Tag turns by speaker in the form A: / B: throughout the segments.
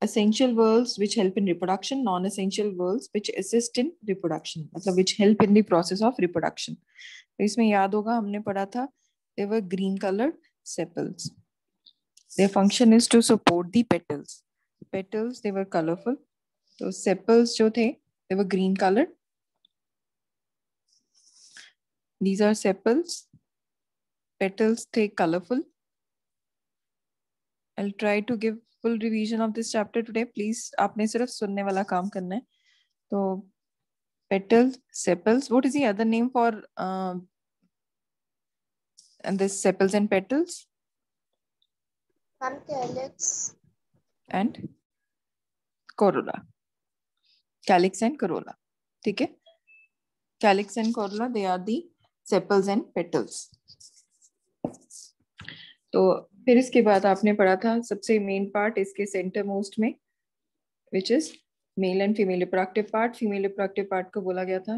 A: essential verbs which help in reproduction, non-essential verbs which assist in reproduction, मतलब which help in the process of reproduction. तो इसमें याद होगा हमने पढ़ा था they were green colored sepals. Their function is to support the petals. Petals they were colorful. तो sepals जो थे they were green colored. These are sepals. Petals थे colorful. I'll try to give full revision of this chapter today. Please आपने सिर्फ सुनने वाला काम करना है. तो petals, sepals. What is the other name for and this sepals and petals?
B: Calyx
A: and corolla. Calyx and corolla. ठीक है? Calyx and corolla they are the sepals and petals. तो फिर इसके बाद आपने पढ़ा था सबसे मेन पार्ट इसके सेंटर मोस्ट में which is male and female reproductive part. Female reproductive part को बोला गया था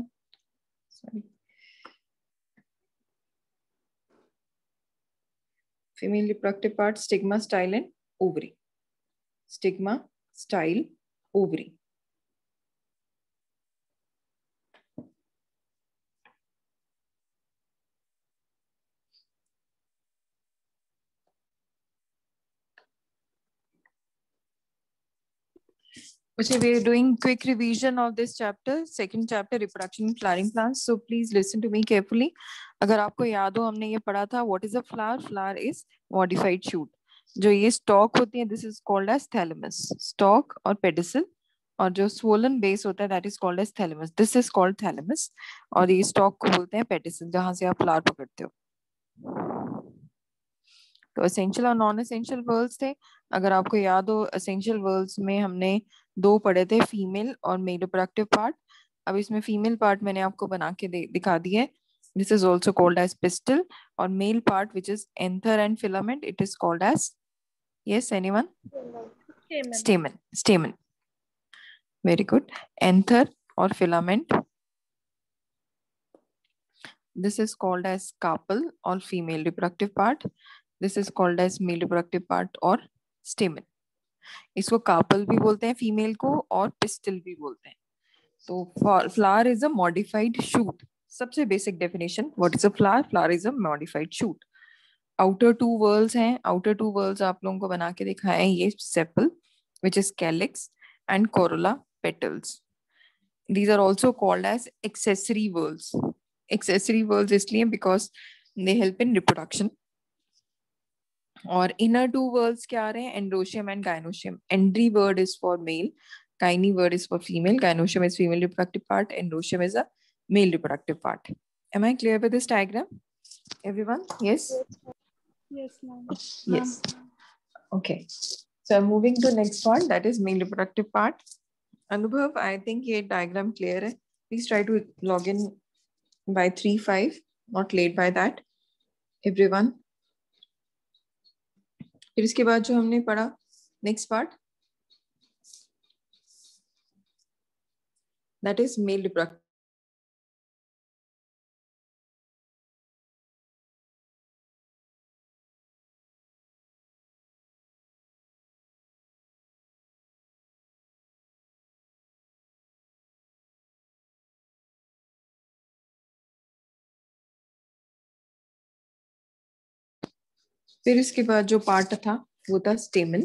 A: sorry female reproductive part stigma, style and ovary. Stigma, style, ovary. Okay, we are doing quick revision of this chapter, second chapter, reproduction in flowering plants. So please listen to me carefully. अगर आपको याद हो हमने ये पढ़ा था what is a flower? Flower is modified shoot. जो ये stalk होती है this is called as thalamus. Stalk और pedicel और जो swollen base होता है that is called as thalamus. This is called thalamus और ये stalk को बोलते हैं pedicel जहाँ से आप flower पकड़ते हो. तो essential और non essential verbs थे. अगर आपको याद हो essential verbs में हमने दो पढ़े थे फीमेल और मेल रिप्रोडक्टिव पार्ट. अब इसमें फीमेल पार्ट मैंने आपको बना के दिखा दिया है. This is also called as pistil और male part which is anther and filament it is called as yes anyone stamen. Stamen very good. Anther और filament this is called as carpel और female reproductive part. This is called as male reproductive part और stamen. इसको carpel भी बोलते हैं female को और pistol भी बोलते हैं. तो flower is a modified shoot. सबसे basic definition what is a flower? Flower is a modified shoot. Outer two whorls हैं. आउटर टू वर्ल्स आप लोगों को बना के दिखाए हैं ये sepal which is calyx and corolla petals. These are also called as accessory whorls. Accessory whorls इसलिए because they help in reproduction. और इनर टू वर्ड्स क्या आ रहे हैं? Androecium and gynoecium. Andriy word is for male, gyne word is for female, gynoecium is female reproductive part, endoecium is a male reproductive part. Am I clear with this diagram? Everyone? Yes?
B: Yes, ma'am.
A: Yes. Okay. So I'm moving to next one, that is male reproductive part. Anubhav, I think ये diagram clear है. Please try to log in by 3:05, not late by that. Everyone? फिर इसके बाद जो हमने पढ़ा next part, that is male reproductive. फिर इसके बाद जो पार्ट था वो था स्टेमन.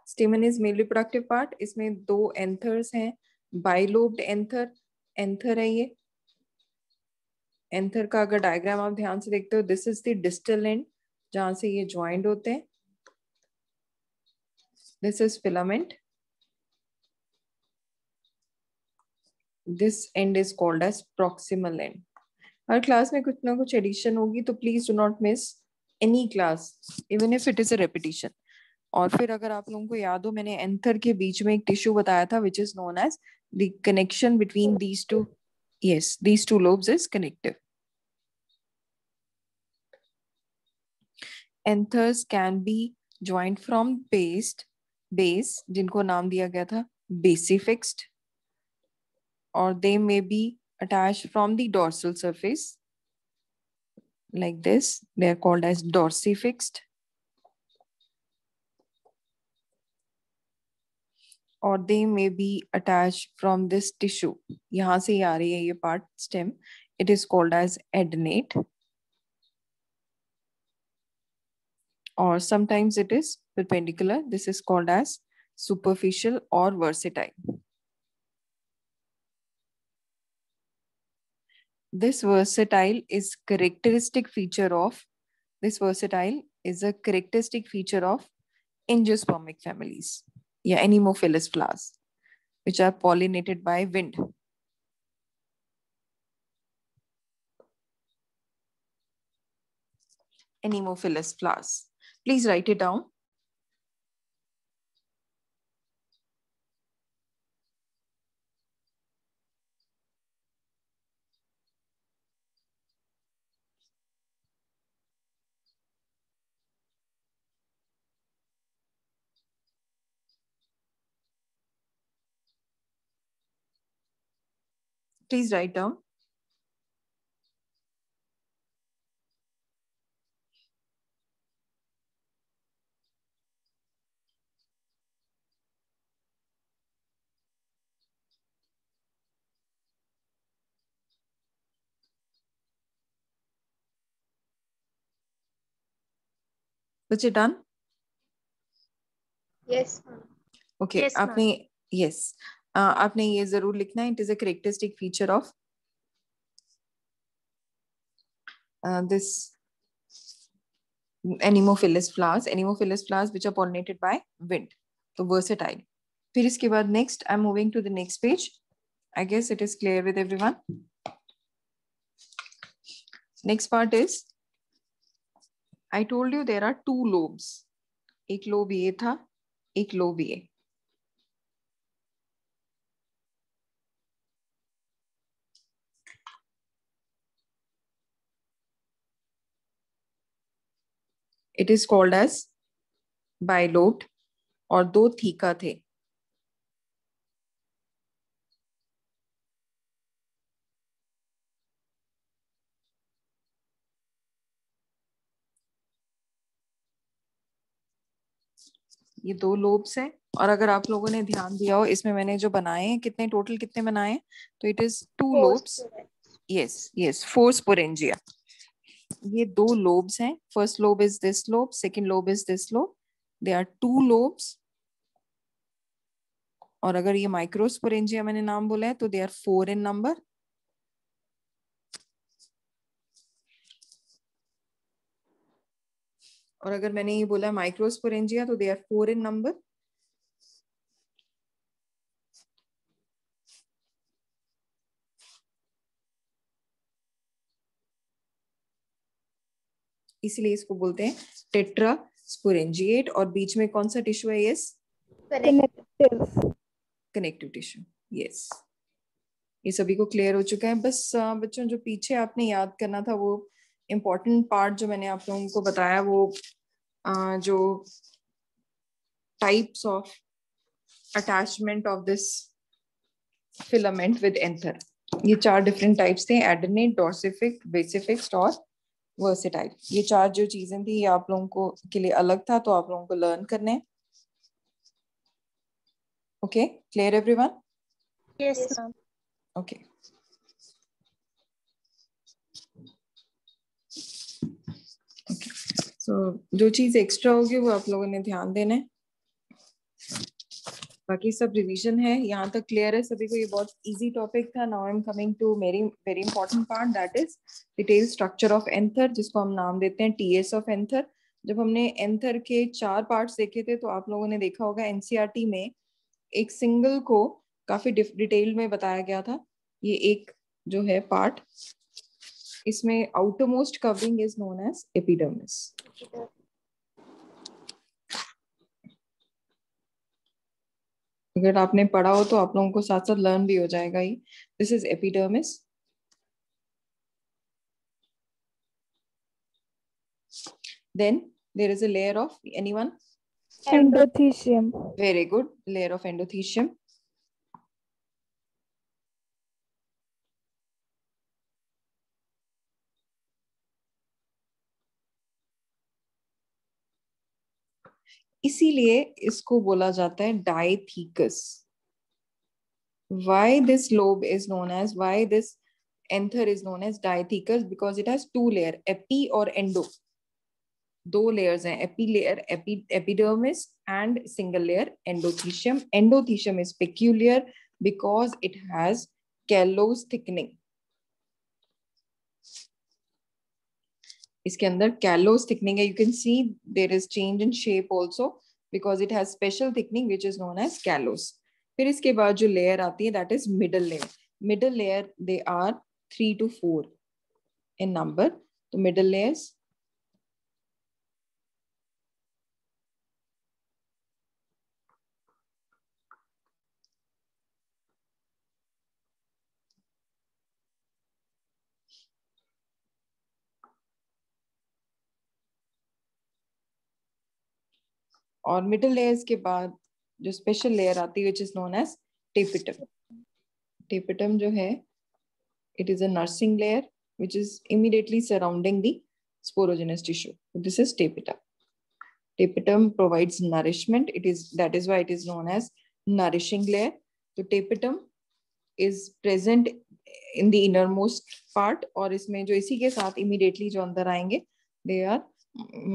A: स्टेमन इज मेल रिप्रोडक्टिव पार्ट. इसमें दो एंथर्स हैं. बाइलोब्ड एंथर, एंथर है ये. एंथर का अगर डायग्राम आप ध्यान से देखते हो this is the distal end जहां से ये ज्वाइंट होते हैं. This is filament. This end is called as proximal end. हर क्लास में कुछ ना कुछ एडिशन होगी तो please do not miss any class even if it is a repetition. और फिर अगर आप लोगों को याद हो मैंने एंथर के बीच में एक टिश्यू बताया था which is known as the connection between these two. Yes, these two lobes is connective. Anthers can be joint from base जिनको नाम दिया गया था बेसिफिक्स्ड, और they may be attached from the dorsal surface. like this. They are called as dorsifixed. Or they may be attached from this tissue. यहाँ से ही आ रही है ये part stem. It is called as adenate. Or sometimes it is perpendicular. This is called as superficial or versatile. This versatile is a characteristic feature of angiospermic families, yeah, Anemophilous flowers, which are pollinated by wind. Anemophilous flowers. Please write it down. Please write down. Was it done?
B: Yes, ma'am.
A: Okay.
B: Yes,
A: आपने yes. आपने ये जरूर लिखना है. It is a characteristic feature of this Anemophilous flowers which are pollinated by wind. So versatile. फिर इसके बाद next, I'm moving to the next page. I guess it is clear with everyone. Next part is, I told you there are two lobes. एक lobe ये था, एक lobe ये. It is called as bilobed और दो theca थे. ये दो लोब्स हैं. और अगर आप लोगों ने ध्यान दिया हो, इसमें मैंने जो बनाए हैं, कितने टोटल कितने बनाए हैं, तो it is two lobes. yes 4 sporangia. ये दो लोब्स हैं. First lobe is this lobe, second lobe is this lobe. They are two lobes. और अगर ये माइक्रोस्पोरेंजिया मैंने नाम बोला है तो दे आर 4 इन नंबर. और अगर मैंने ये बोला माइक्रोस्पोरेंजिया तो दे आर 4 इन नंबर. इसलिए इसको बोलते हैं टेट्रा स्पोरेंजिएट. और बीच में कौन सा टिश्यू है? Yes, connective tissue. यस, ये सभी को क्लियर हो चुका है. बस बच्चों, जो पीछे आपने याद करना था वो इम्पोर्टेंट पार्ट जो मैंने आप लोगों को बताया, वो जो types of attachment of this filament with anther, ये 4 डिफरेंट टाइप्स थे. एडेनेट, डॉर्सिफिक, बेसिफिक्स्ड और वर्सेटाइल. ये 4 जो चीजें थी ये आप लोगों को के लिए अलग था, तो आप लोगों को लर्न करने. Okay, clear everyone?
B: Yes ma'am.
A: Okay. So जो चीज एक्स्ट्रा होगी वो आप लोगों ने ध्यान देना है. बाकी सब रिवीजन है. यहाँ तक क्लियर है सभी को? ये बहुत इजी टॉपिक था. Now I am coming to very very important part, that is detail structure of anther, जिसको हम नाम देते हैं टीएस ऑफ एंथर. जब हमने एंथर के 4 पार्ट्स देखे थे तो आप लोगों ने देखा होगा एनसीईआरटी में एक सिंगल को काफी डिटेल में बताया गया था. ये एक जो है पार्ट, इसमें outermost covering is known as epidermis. अगर आपने पढ़ा हो तो आप लोगों को साथ साथ लर्न भी हो जाएगा ही. This is epidermis. Then there is a layer of anyone?
B: Endothecium.
A: Very good, layer of endothecium. इसीलिए इसको बोला जाता है dithecous. Why this lobe is known as, why this anther is known as diathecus? Because it has two layer, epi और endo. दो layers हैं, epi layer, epidermis, and single layer endothecium. Endothecium is peculiar because it has callous thickening. इसके अंदर callous thickening है. You can see there is change in shape also because it has special thickening which is known as callous. फिर इसके बाद जो layer आती है that is middle layer. Middle layer they are 3 to 4 in number. तो middle layers और middle layers के बाद जो स्पेशल लेयर आती है which is known as tapetum. Tapetum जो है it is a nursing layer which is immediately surrounding the sporogenous tissue. This is tapetum. Tapetum provides nourishment. That is why it is known as nourishing layer. So tapetum is present in the innermost part और इसमें जो इसी के साथ immediately जो अंदर आएंगे they are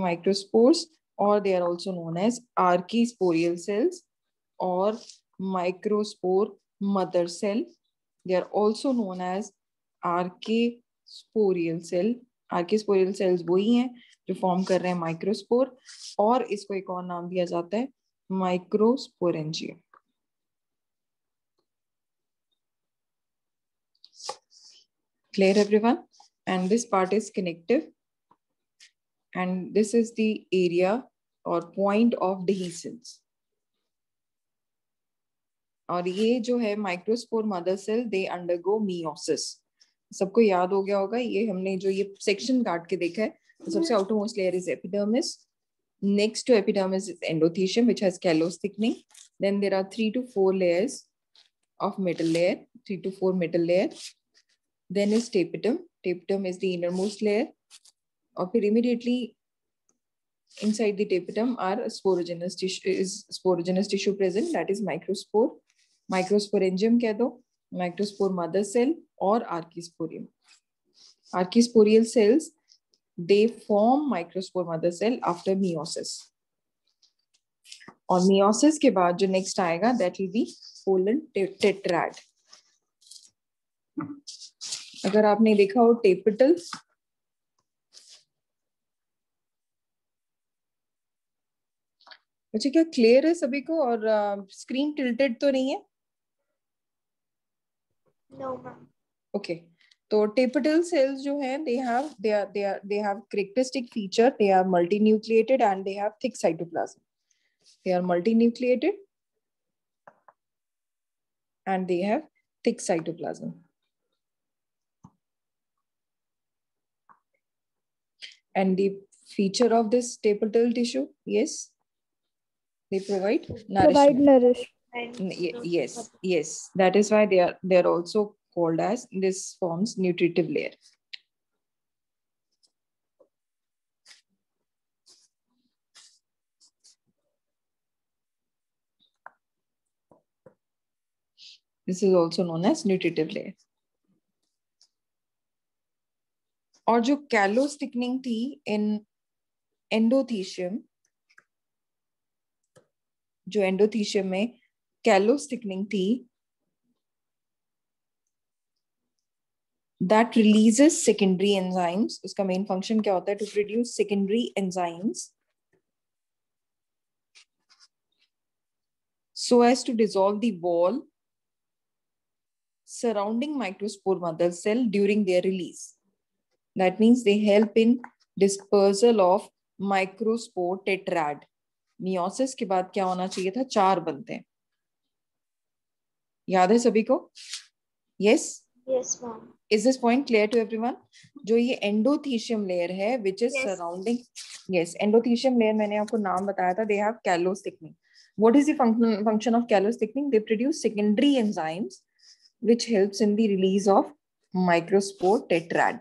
A: microspores or they are also known as archisporial cells or microspore mother cell. They are also known as archisporial cell. Archisporial cells वही हैं जो फॉर्म कर रहे हैं माइक्रोस्पोर और इसको एक और नाम दिया जाता है microsporangium. Clear everyone? And this part is connective and this is the area or point of dehiscence. और ये जो है microspore mother cell they undergo meiosis. सबको याद हो गया होगा ये हमने जो ये सेक्शन काट के देखा है. तो सबसे outermost layer is epidermis. Next to epidermis is endothecium which has callous thickening. Then there are 3 to 4 layers of middle layer, 3 to 4 middle layer. Then is tapetum. Tapetum is the innermost layer. और फिर immediately inside the tapetum are sporogenous tissue present, that is microspore. Microsporangium कह दो, microspore mother cell और archisporium. Archisporial cells they form microspore mother cell after meiosis. और meiosis के बाद जो next आएगा that will be pollen tetrad. अगर आपने देखा हो tapetal अच्छा क्या क्लियर है सभी को और स्क्रीन टिल्टेड तो नहीं है?
B: No, ma'am.
A: ओके तो टेपिटल सेल्स जो हैं they have characteristic feature. They are multinucleated and they have thick cytoplasm. They are multinucleated and they have thick cytoplasm. And the feature of this tapetal tissue, yes, they provide nourishment. Yes, that is why they are also called as, this forms nutritive layer. This is also known as nutritive layer. और जो callous thickening थी in endothecium, जो endothecium में callous thickening थी, that releases secondary enzymes. उसका main function क्या होता है? To produce secondary enzymes so as to dissolve the wall surrounding microspore mother cell during their release. That means they help in dispersal of microspore tetrad. Meiosis के बाद क्या होना चाहिए था? 4 बनते हैं. याद है सभी को? Yes?
B: Yes, ma'am.
A: Is this point clear to everyone? जो ये endothecium layer है which is surrounding, yes, endothecium layer मैंने आपको नाम बताया था, they have callous thickening. What is the function of callous thickening? They produce secondary enzymes which helps in the release of microspore tetrad.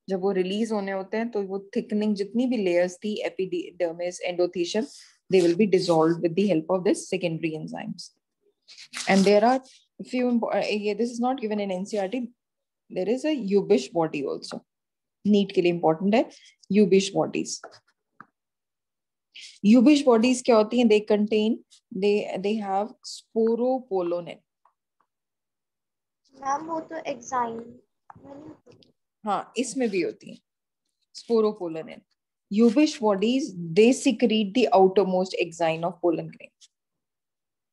A: जब वो release होने होते हैं तो वो थिकनिंग जितनी भी लेयर्स थी epidermis endothecium they will be dissolved with the help of this secondary enzymes. And there are a few this is not given in NCERT. There is a Ubish body also. NEET के लिए important है Ubish bodies. Ubish bodies क्या होती हैं? They have sporopollenin.
B: Ma'am वो तो exine
A: हाँ, इसमें भी होती है sporopollenin. Ubish bodies, they secrete the outermost exine of pollen grain.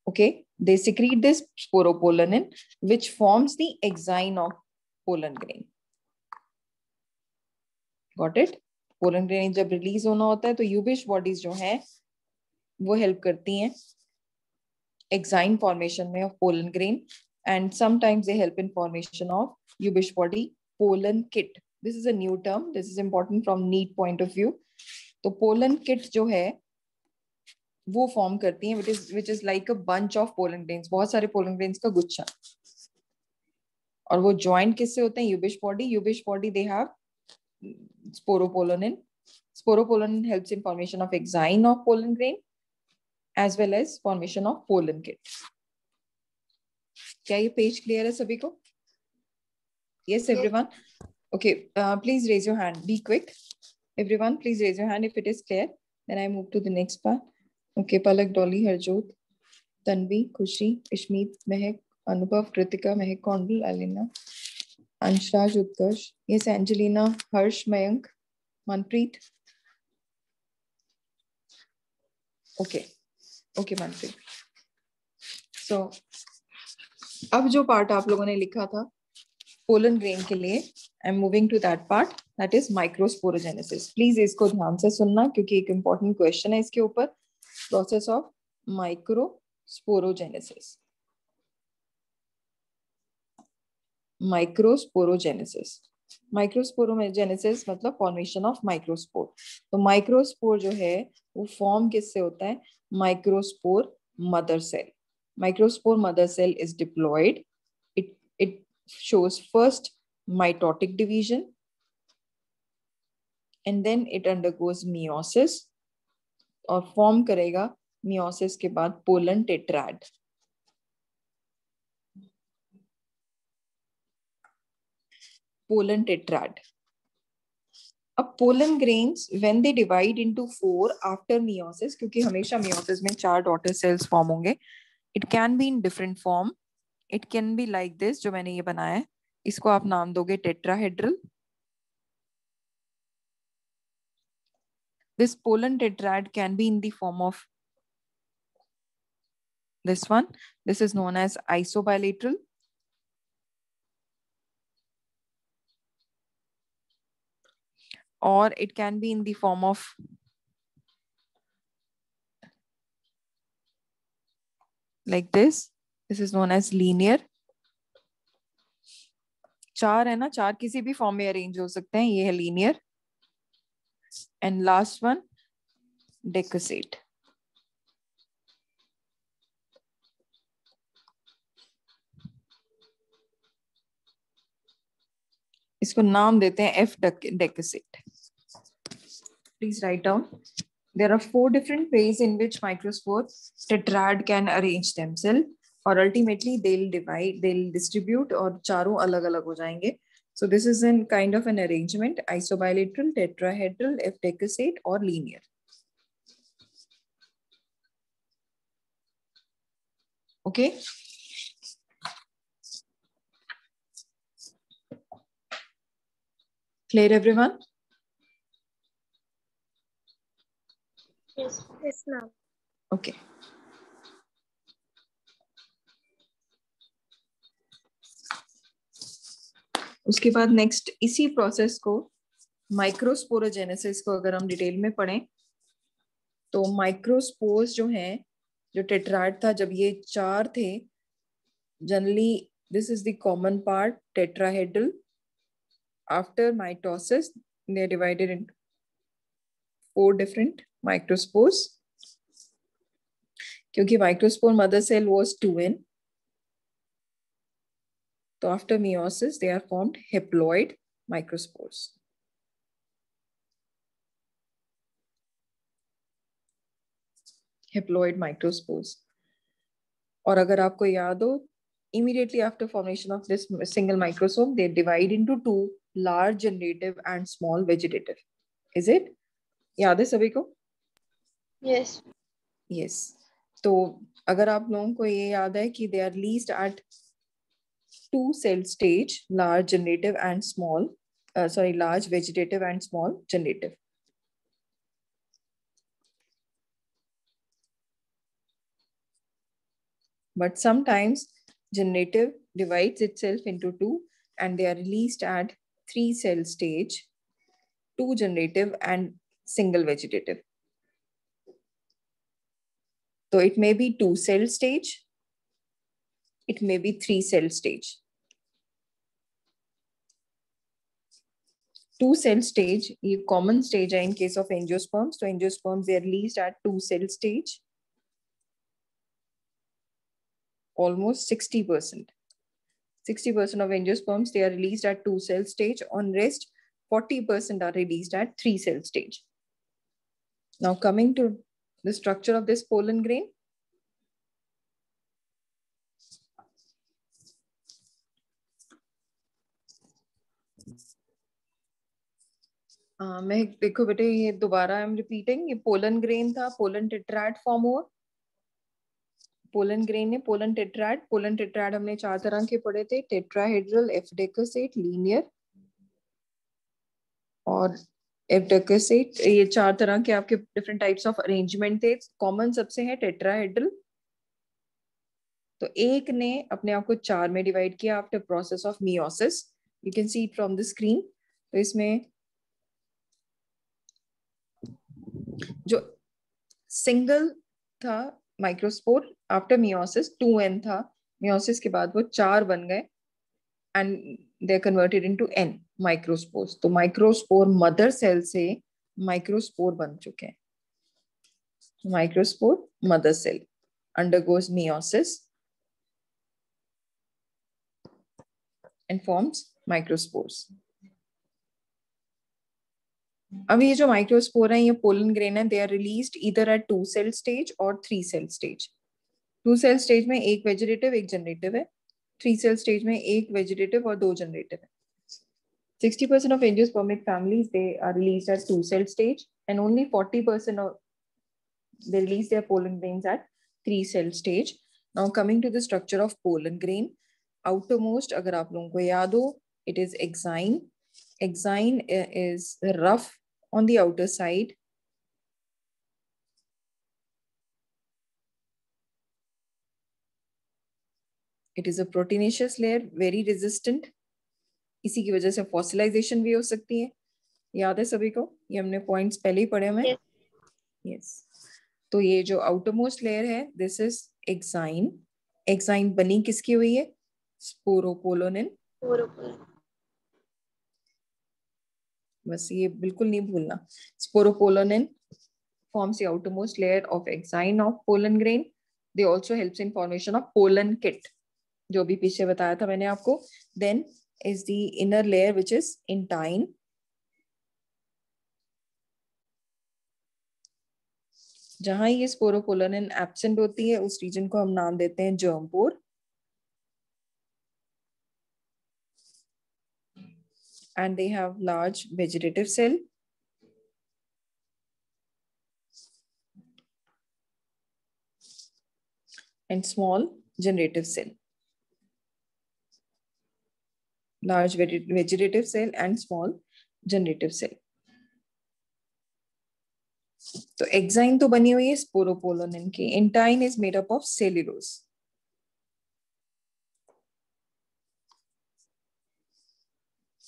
A: Okay, they secrete this sporopollenin, which forms the exine of pollen grain. Got it? Pollen grain जब release होना होता है तो Ubish bodies जो हैं वो help करती हैं exine formation में of pollen grain, and sometimes they help in formation of Ubish body pollen kit. This is a new term. This is important from NEET point of view. तो pollen kit जो है वो form करती हैं which is like a bunch of pollen grains, बहुत सारे pollen grains का गुच्छा. और वो joint किससे होते हैं? Ubish body. Ubish body they have sporopollenin. Sporopollenin helps in formation of exine of pollen grain as well as formation of pollen kit. क्या ये पेज क्लियर है सभी को? Yes, everyone. Okay, please raise your hand. Be quick. Everyone, please raise your hand if it is clear. Then I move to the next part. Okay, Palak, Dolly, Harjot, Tanvi, Khushi, Ishmeet, Mehak, Anubhav, Kritika, Mehak, Kondal, Alina, Anshraj, Utkarsh. Yes, Angelina, Harsh, Mayank, Manpreet. Okay, okay, Manpreet. So, अब जो part आप लोगों ने लिखा था pollen grain के लिए, I am moving to that part, that is microsporogenesis. Please इसको ध्यान से सुनना क्योंकि एक इंपॉर्टेंट क्वेश्चन है इसके ऊपर. Process of microsporogenesis. Microsporogenesis. Microsporogenesis मतलब फॉर्मेशन ऑफ माइक्रोस्पोर. तो माइक्रोस्पोर जो है वो फॉर्म किससे होता है? Microspore mother cell. Microspore mother cell is diploid. It shows first mitotic division and then it undergoes meiosis और form करेगा meiosis के बाद pollen tetrad. Pollen tetrad. अब pollen grains when they divide into 4 after meiosis, क्योंकि हमेशा meiosis में 4 daughter cells form होंगे. It can be in different form. It can be like this जो मैंने ये बनाया है. इसको आप नाम दोगे tetrahedral. This pollen tetrad can be in the form of this one. This is known as isobilateral. Or it can be in the form of like this. This is known as linear. 4 है ना, 4 किसी भी form में arrange हो सकते हैं. ये है linear. And last one, decussate. इसको नाम देते हैं F decussate. Please write down. There are 4 different ways in which microspore tetrad can arrange themselves, और ultimately they'll divide, they'll distribute और चारों अलग अलग हो जाएंगे. So this is in kind of an arrangement: isobilateral, tetrahedral, F decussate or linear. Okay. Clear everyone?
B: Yes, yes ma'am.
A: Okay. उसके बाद next इसी प्रोसेस को माइक्रोस्पोरोजेनेसिस को अगर हम डिटेल में पढ़ें तो माइक्रोस्पोर्स जो हैं, जो टेट्राड था जब ये 4 थे, generally this is the common part tetrahedral. After mitosis they are divided into 4 different microspores. क्योंकि microspore mother cell was 2n, so after meiosis they are formed haploid microspores. Haploid microspores. और अगर आपको याद हो, immediately after formation of this single microsome, they divide into two, large generative and small vegetative. Is it? याद है सभी को?
B: Yes.
A: Yes. तो अगर आप लोगों को ये याद है कि they are least at two cell stage, large generative and small, large vegetative and small generative. But sometimes generative divides itself into two and they are released at three cell stage, two generative and single vegetative. So it may be two cell stage, it may be three cell stage. Two cell stage, ये common stage है in case of angiosperms. So angiosperms they are released at two cell stage, almost 60%. 60% of angiosperms they are released at two cell stage. On rest, 40% are released at three cell stage. Now coming to the structure of this pollen grain. मैं देखो बेटे ये दोबारा I am repeating, ये pollen grain था, pollen tetrad form हुआ, pollen grain ने pollen tetrad हमने चार तरह के पढ़े थे, टेट्राहेड्रल, एफिडेक्सेट, लीनियर और एफिडेक्सेट, ये चार तरह के आपके डिफरेंट टाइप्स ऑफ अरेंजमेंट थे। कॉमन सबसे है टेट्राहेड्रल। तो एक ने अपने आप को चार में डिवाइड किया after process of meiosis, you can see it from the screen. तो इसमें जो सिंगल था माइक्रोस्पोर आफ्टर मियोसिस 2n था, मियोसिस के बाद वो चार बन गए and they converted into n microspores. तो माइक्रोस्पोर मदर सेल से माइक्रोस्पोर बन चुके हैं। Microspore mother cell undergoes meiosis and forms microspores. अब ये जो माइक्रोस्पोर है ये पोलन ग्रेन है, they are released either at two cell stage और three cell stage. Two cell stage में एक वेजिटेटिव एक जनरेटिव है, थ्री सेल स्टेज में एक वेजिटेटिव और दो जनरेटिव है। 60% of angiospermic families they are released at two cell stage and only 40% of they release their pollen grains at three cell stage. Now coming to the structure of pollen grain, outermost अगर आप लोगों को याद हो, it is exine. Exine is rough on the outer side. It is a proteinaceous layer, very resistant. इसी की वजह से फॉसिलाइजेशन भी हो सकती है। याद है सभी को? ये हमने पॉइंट्स पहले ही पढ़े हुए हैं। यस। तो ये जो आउटरमोस्ट लेयर है, दिस इज एक्साइन। एक्साइन बनी किसकी हुई है? स्पोरोपोलोनिन। बस ये बिल्कुल नहीं भूलना, स्पोरोपोलोनिन forms the outermost layer of exine of pollen grain. They also helps in formation of pollen kit, जो भी पीछे बताया था मैंने आपको. Then is the inner layer which is intine. जहां ये स्पोरोपोलोनिन एब्सेंट होती है उस रीजन को हम नाम देते हैं germ pore. And they have large vegetative cell and small generative cell. Large vegetative cell and small generative cell. तो एक्साइन तो बनी हुई है स्पोरोपोलोनिन की. Intine is made up of cellulose.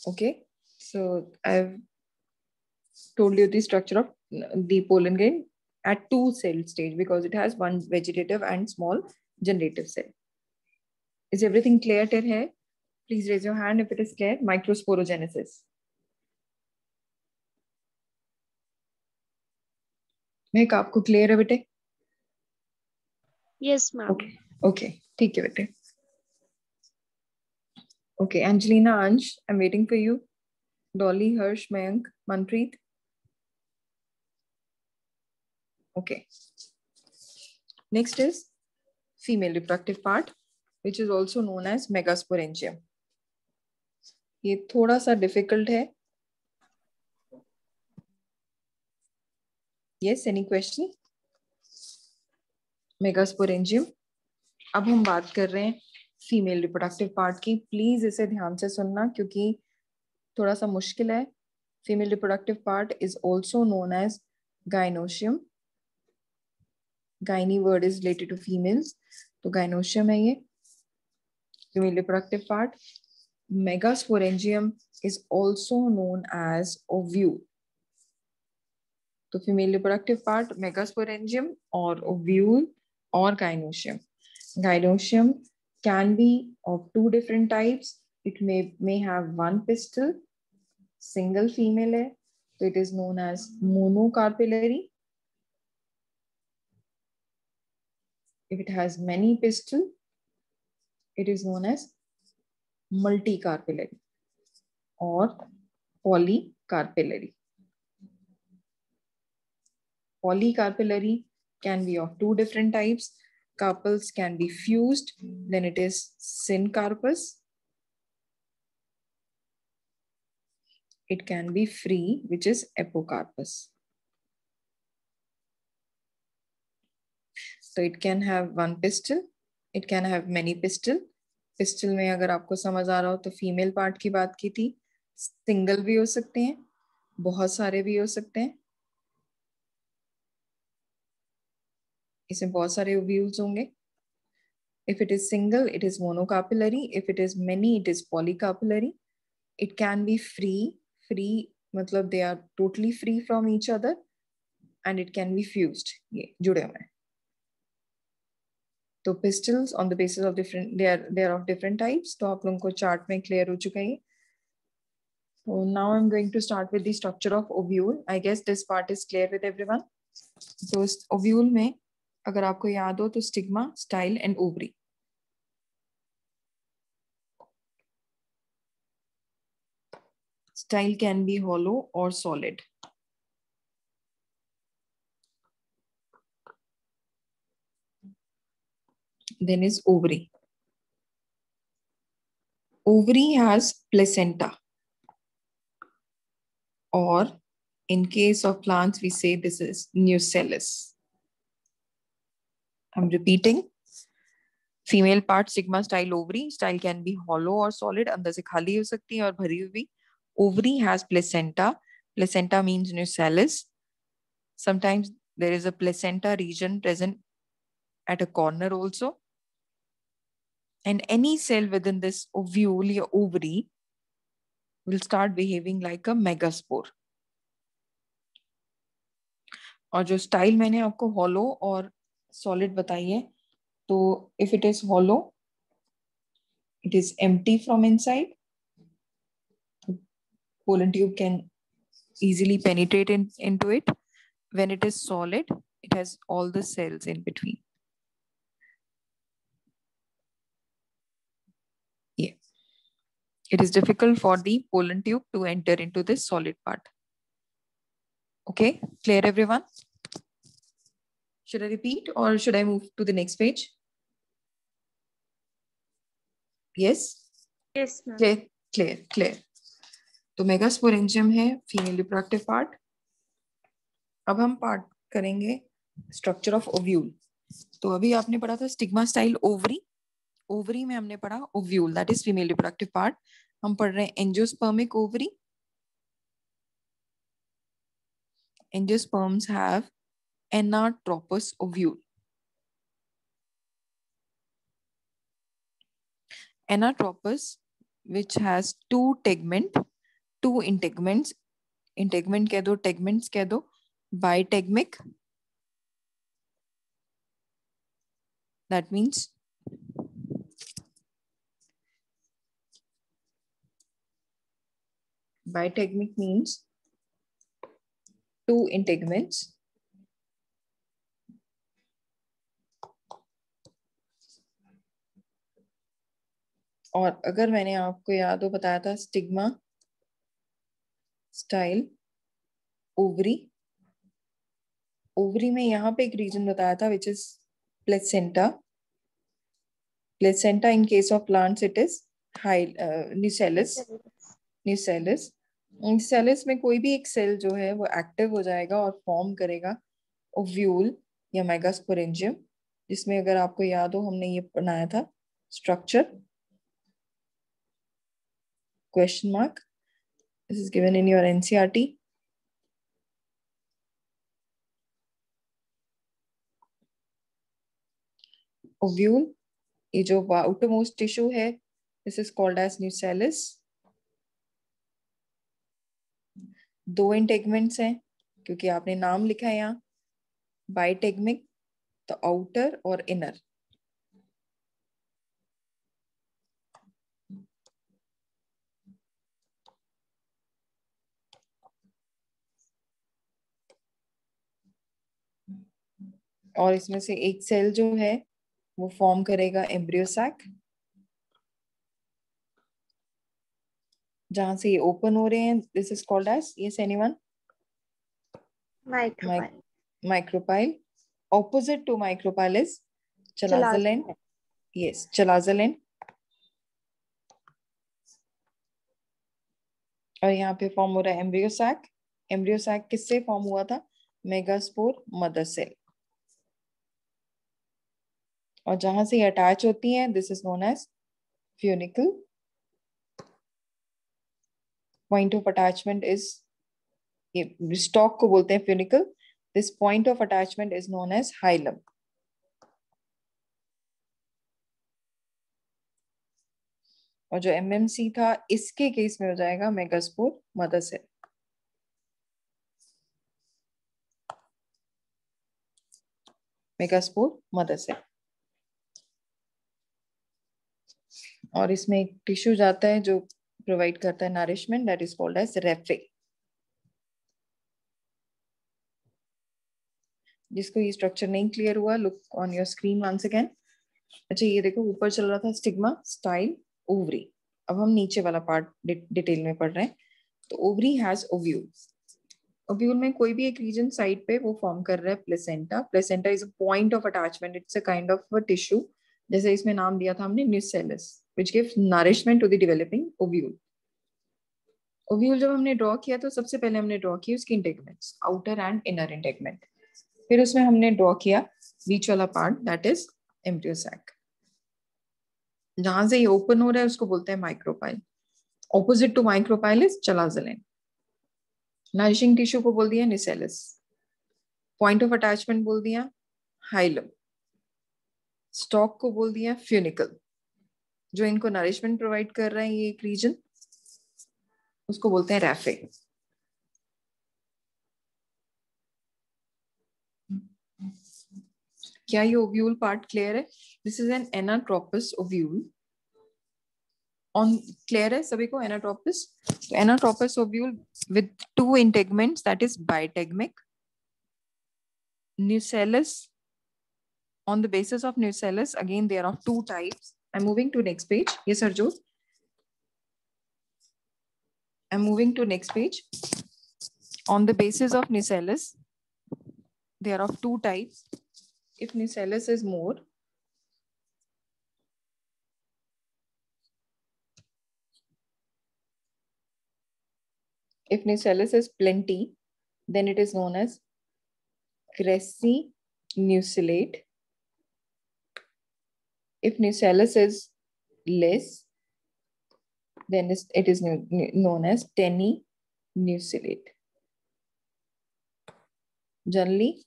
A: Okay, so I've told you the structure of the pollen grain at two cell stage because it has one vegetative and small generative cell. Is everything clear till here? Please raise your hand if it is clear. Microsporogenesis. Make आपको clear है बेटे?
B: Yes, ma'am.
A: Okay, okay, ठीक है बेटे. Okay, Angelina, Ansh, I'm waiting for you. Dolly, Harsh, Mayank, Manpreet. Okay. Next is female reproductive part, which is also known as megasporangium. ये थोड़ा सा difficult है. Yes, any question? मेगास्पोरेंजियम. अब हम बात कर रहे हैं फीमेल रिप्रोडक्टिव पार्ट की. प्लीज इसे ध्यान से सुनना क्योंकि थोड़ा सा मुश्किल है. Female reproductive part is also known as gynoecium. Gyne word is related to females, तो गाइनोशियम है ये female reproductive part. Megasporangium is also known as ovule. तो फीमेल रिप्रोडक्टिव पार्ट मेगास्पोरेंजियम और ovule or gynoecium. Gynoecium can be of two different types. It may have one pistil, single female है, so it is known as monocarpellary. If it has many pistil, it is known as multicarpellary or polycarpellary. Polycarpellary can be of two different types. Carpels can be fused, then it is syncarpus. It can be free, which is apocarpus. So it can have one pistil, it can have many pistil. Pistol में अगर आपको समझ आ रहा हो तो female part की बात की थी. सिंगल भी हो सकते हैं, बहुत सारे भी हो सकते हैं. इसमें बहुत सारे ओव्यूल्स होंगे. If it is single, it is monocarpellary. If it is many, it is polycarpellary. It can be free. Free मतलब they are totally free from each other, and it can be fused. ये जुड़े हुए हैं. तो pistils on the basis of different, they are of different types. तो आप लोगों को चार्ट में क्लियर हो चुका है. So now I'm going to start with the structure of ovule. I guess this part is clear with everyone. So ovule में अगर आपको याद हो तो stigma, style and ovary. Style can be hollow or solid. Then is ovary. Ovary has placenta, or in case of plants we say this is nucellus. I'm repeating. Female part stigma, style, ovary. Style can be hollow or solid. अंदर से खाली हो सकती है और भरी हुई. Ovary has placenta. Placenta means nucellus. Sometimes there is a placenta region present at a corner also. And any cell within this ovule or ovary will start behaving like a megaspore. और जो style मैंने आपको hollow और solid बताई है, तो if it is hollow, it is empty from inside. Pollen tube can easily penetrate into it. When it is solid, it has all the cells in between. Yeah. It is difficult for the pollen tube to enter into this solid part. Okay, clear everyone? Should I repeat or should I move to the next page? Yes?
B: Yes, ma'am.
A: Clear. तो megasporangium है female reproductive part. अब हम part करेंगे structure of ovule. तो अभी आपने पढ़ा था स्टिग्मा, स्टाइल, ओवरी. ओवरी में हमने पढ़ा ovule, that is female reproductive part. हम पढ़ रहे हैं angiospermic ovary. Angiosperms have anatropous ovule. Anatropous, which has two integments. Integument कह दो, tegments कह दो. Bitegmic, that means bitegmic means two integments. और अगर मैंने आपको याद हो बताया था स्टिग्मा, स्टाइल, ओवरी. ओवरी में यहाँ पे एक रीजन बताया था which is placenta. Placenta, in case of plants, it is nucellus. न्यूसेलिस. न्यूसेलिस में कोई भी एक सेल जो है वो एक्टिव हो जाएगा और फॉर्म करेगा ओव्यूल या मेगास्पोरेंजियम, जिसमें अगर आपको याद हो हमने ये बनाया था structure, question mark, this is given in your NCERT. Ovule, ये जो आउटरमोस्ट टिश्यू है, दिस इज कॉल्ड एज न्यूसेलिस. दो इंटेगमेंट्स हैं क्योंकि आपने नाम लिखा है यहाँ, बाइटेगमिक, तो आउटर और इनर. और इसमें से एक सेल जो है वो फॉर्म करेगा एम्ब्रियो सैक, जहां से ये ओपन हो रहे हैं. This is called as, yes anyone? Micropyle. Opposite to micropyle is chalazal end. Yes, chalazal end. और यहाँ पे फॉर्म हो रहा है एम्ब्रियो सैक. एम्ब्रियो सैक किससे फॉर्म हुआ था? Megaspore mother cell. और जहां से ये अटैच होती हैं, this is known as funicle. Point of attachment is, ये स्टॉक को बोलते हैं funicle. This point of attachment is known as hilum. और जो एमएमसी था इसके केस में हो जाएगा megaspore mother cell. Megaspore mother cell. और इसमें एक टिश्यू जाता है जो प्रोवाइड करता है nourishment, that is called as raphe. जिसको ये स्ट्रक्चर नहीं क्लियर हुआ, look on your screen once again. अच्छा, ये देखो ऊपर चल रहा था स्टिग्मा, स्टाइल, ओवरी. अब हम नीचे वाला पार्ट डिटेल में पढ़ रहे हैं. तो ओवरी हैज ओव्यूल. ओव्यूल में कोई भी एक रीजन साइड पे वो फॉर्म कर रहा है placenta. Placenta is a point of attachment, it's a kind of a tissue. जैसे इसमें नाम दिया था हमने nucellus, which gives nourishment to the developing ovule. Ovule जब हमने ड्रॉ किया तो सबसे पहले हमने ड्रॉ किया उसकी integuments, outer and inner integument. फिर उसमें हमने ड्रॉ किया बीच वाला part, that is embryo sac. जहां से ये ओपन हो रहा है उसको बोलते हैं micropyle. Opposite to micropyle is chalazal end. Nourishing tissue को बोल दिया न्यूसेलस. पॉइंट ऑफ अटैचमेंट बोल दिया हाइलम. स्टॉक को बोल दिया फ्यूनिकल. जो इनको नरिशमेंट प्रोवाइड कर रहा है ये एक रीजन, उसको बोलते हैं रैफे. क्या ये ओव्यूल पार्ट क्लियर है? This is an anatropous ovule. On clear है सभी को एनाट्रोपस? तो anatropous ovule with two integuments, that is bitegmic. nucellus. On the basis of nucellus, again there are two types. I'm moving to next page. Yes, Arjun. I'm moving to next page. On the basis of nucellus, there are two types. If nucellus is more, if nucellus is plenty, then it is known as crassinucellate. If nucellus is less, then it is known as tennucellate. Generally,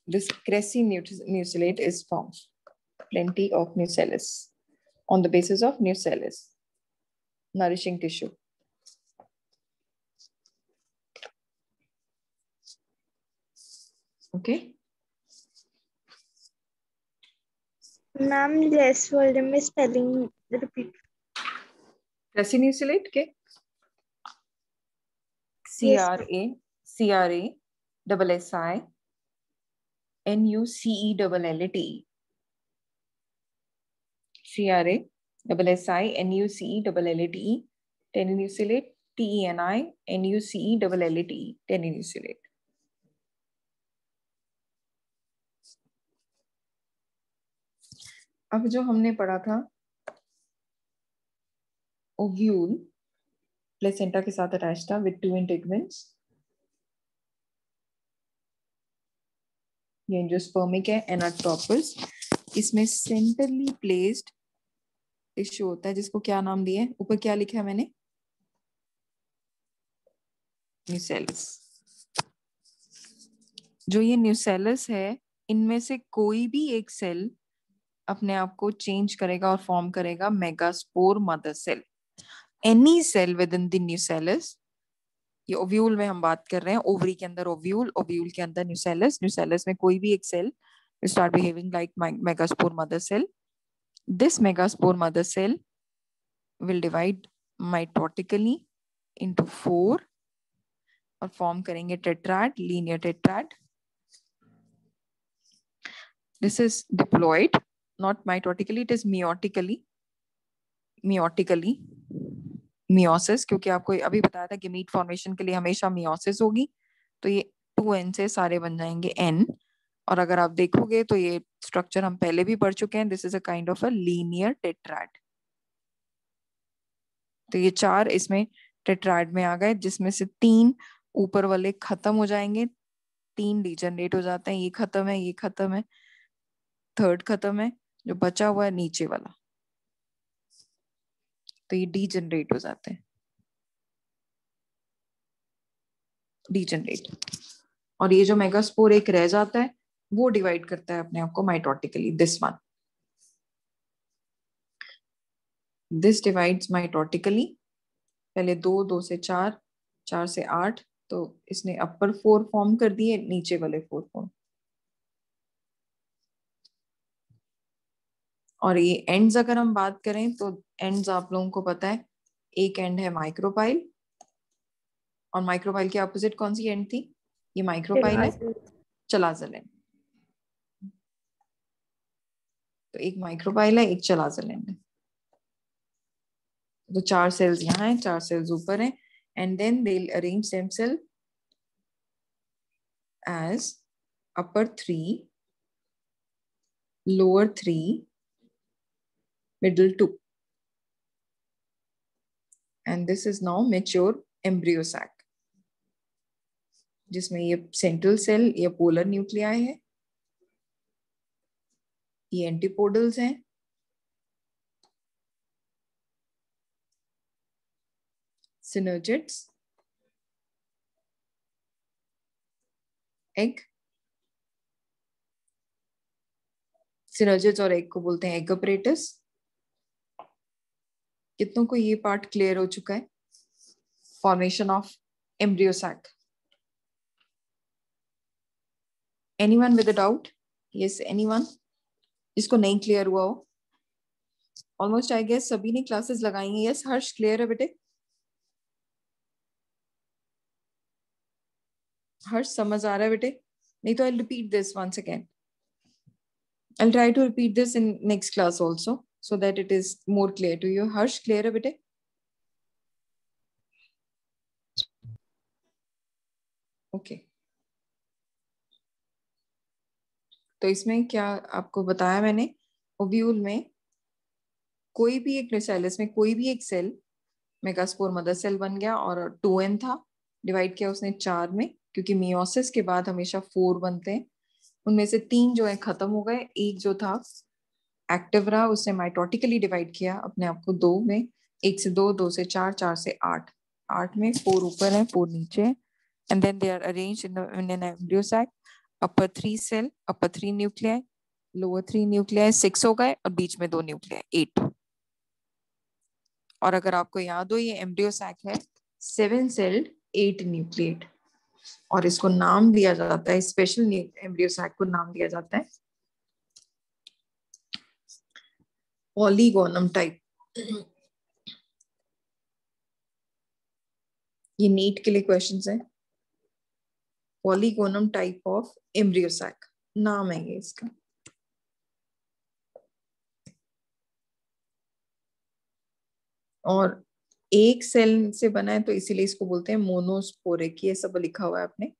A: this crassinucellate is found plenty of nucellus on the basis of nucellus, nourishing tissue. Okay.
B: Ma'am, less volume में spelling repeat.
A: Crassinucellate के CRASSINUCELLATE. CRASSINUCELLATE. Tennucellate. TENINUCELLATE. Tennucellate. अब जो हमने पढ़ा था ovule placenta के साथ attach था विद 2 इंटेगमेंट्स, ये एंजियोस्पर्मिक है एनाट्रोपस, इसमें सेंटरली प्लेस्ड टिश्यू होता है जिसको क्या नाम दिया है, ऊपर क्या लिखा है मैंने, न्यूसेलस। जो ये न्यूसेलस है, इनमें से कोई भी एक सेल अपने आप को चेंज करेगा और फॉर्म करेगा megaspore mother cell. Any cell within the nucellus, ये ओव्यूल में हम बात कर रहे हैं, ओवरी के अंदर ओव्यूल, ओव्यूल के अंदर न्यूसेलस, न्यूसेलस में कोई भी एक cell start behaving like megaspore mother cell. This megaspore mother cell will divide mitotically into 4 और फॉर्म करेंगे tetrad, linear tetrad. This is diploid, not mitotically, it is meiotically, meiosis, क्योंकि आपको अभी बताया था गैमीट फॉर्मेशन के लिए हमेशा meiosis होगी, तो ये 2n से सारे बन जाएंगे n। और अगर आप देखोगे तो ये स्ट्रक्चर हम पहले भी पढ़ चुके हैं, this is a kind of a linear tetrad. तो ये 4 इसमें टेट्राड में आ गए, जिसमें से 3 ऊपर वाले खत्म हो जाएंगे, 3 डीजनरेट हो जाते हैं, ये खत्म है, ये खत्म है, थर्ड खत्म है, जो बचा हुआ है नीचे वाला, तो ये डीजनरेट हो जाते हैं, डीजनरेट। और ये जो मेगास्पोर एक रह जाता है वो डिवाइड करता है अपने आप को mitotically, this one, this divides mitotically, पहले 2, 2 से 4, 4 से 8, तो इसने अपर 4 फॉर्म कर दिए, नीचे वाले 4 फॉर्म। और ये एंड्स अगर हम बात करें तो एंड्स आप लोगों को पता है, एक एंड है माइक्रोपाइल, और माइक्रोपाइल के ऑपोजिट कौन सी एंड थी, ये माइक्रोपाइल है, चलाजल एंड। तो एक माइक्रोपाइल है, एक चलाजल एंड है। तो 4 सेल्स यहाँ हैं, 4 सेल्स ऊपर हैं, and then they will arrange themselves as upper 3, lower 3, middle 2, and this is now mature embryo sac, जिसमें ये सेंट्रल सेल, ये पोलर न्यूक्लियाई है, ये एंटीपोडल्स हैं, सिनर्जिड्स, एग, सिनर्जिड्स और एग को बोलते हैं एग अपरेटस। कितनों को ये पार्ट क्लियर हो चुका है, formation of embryo sac? Anyone with a doubt? Yes, anyone जिसको नहीं क्लियर हुआ हो? ऑलमोस्ट आई गेस सभी ने क्लासेस लगाई हैं। यस हर्ष, क्लियर है बेटे? हर्ष समझ आ रहा है बेटे? नहीं तो I repeat this once again. I'll try to repeat this in next class also so that it is more clear to you. Harsh, clear है बेटे? Okay. तो इसमें क्या आपको बताया मैंने, ओव्यूल में कोई भी एक न्यूसेलस में कोई भी एक सेल मेगास्पोर मदर सेल बन गया और 2n था, डिवाइड किया उसने 4 में, क्योंकि मियोसिस के बाद हमेशा 4 बनते हैं, उनमें से 3 जो है खत्म हो गए, एक जो था एक्टिव रहा, उसने माइटोटिकली डिवाइड किया अपने आप को 2 में, 1 से 2, 2 से 4, 4 से 8, 8 में 4 ऊपर है, 4 नीचे है, and then they are arranged in an embryo sac, upper 3 cell, upper 3 nuclei, lower 3 nuclei, 6 हो गए, और बीच में 2 न्यूक्लियाई, 8। और अगर आपको याद हो, ये एम्ब्रियो सैक है 7 सेल्ड 8 न्यूक्लिएट, और इसको नाम दिया जाता है, स्पेशल एम्ब्रियो सैक को नाम दिया जाता है पॉलीगोनम टाइप। ये नीट के लिए क्वेश्चंस है, polygonum type of embryo sac नाम है ये इसका। और एक सेल से बना है तो इसीलिए इसको बोलते हैं मोनोस्पोरिक, ये सब लिखा हुआ है आपने।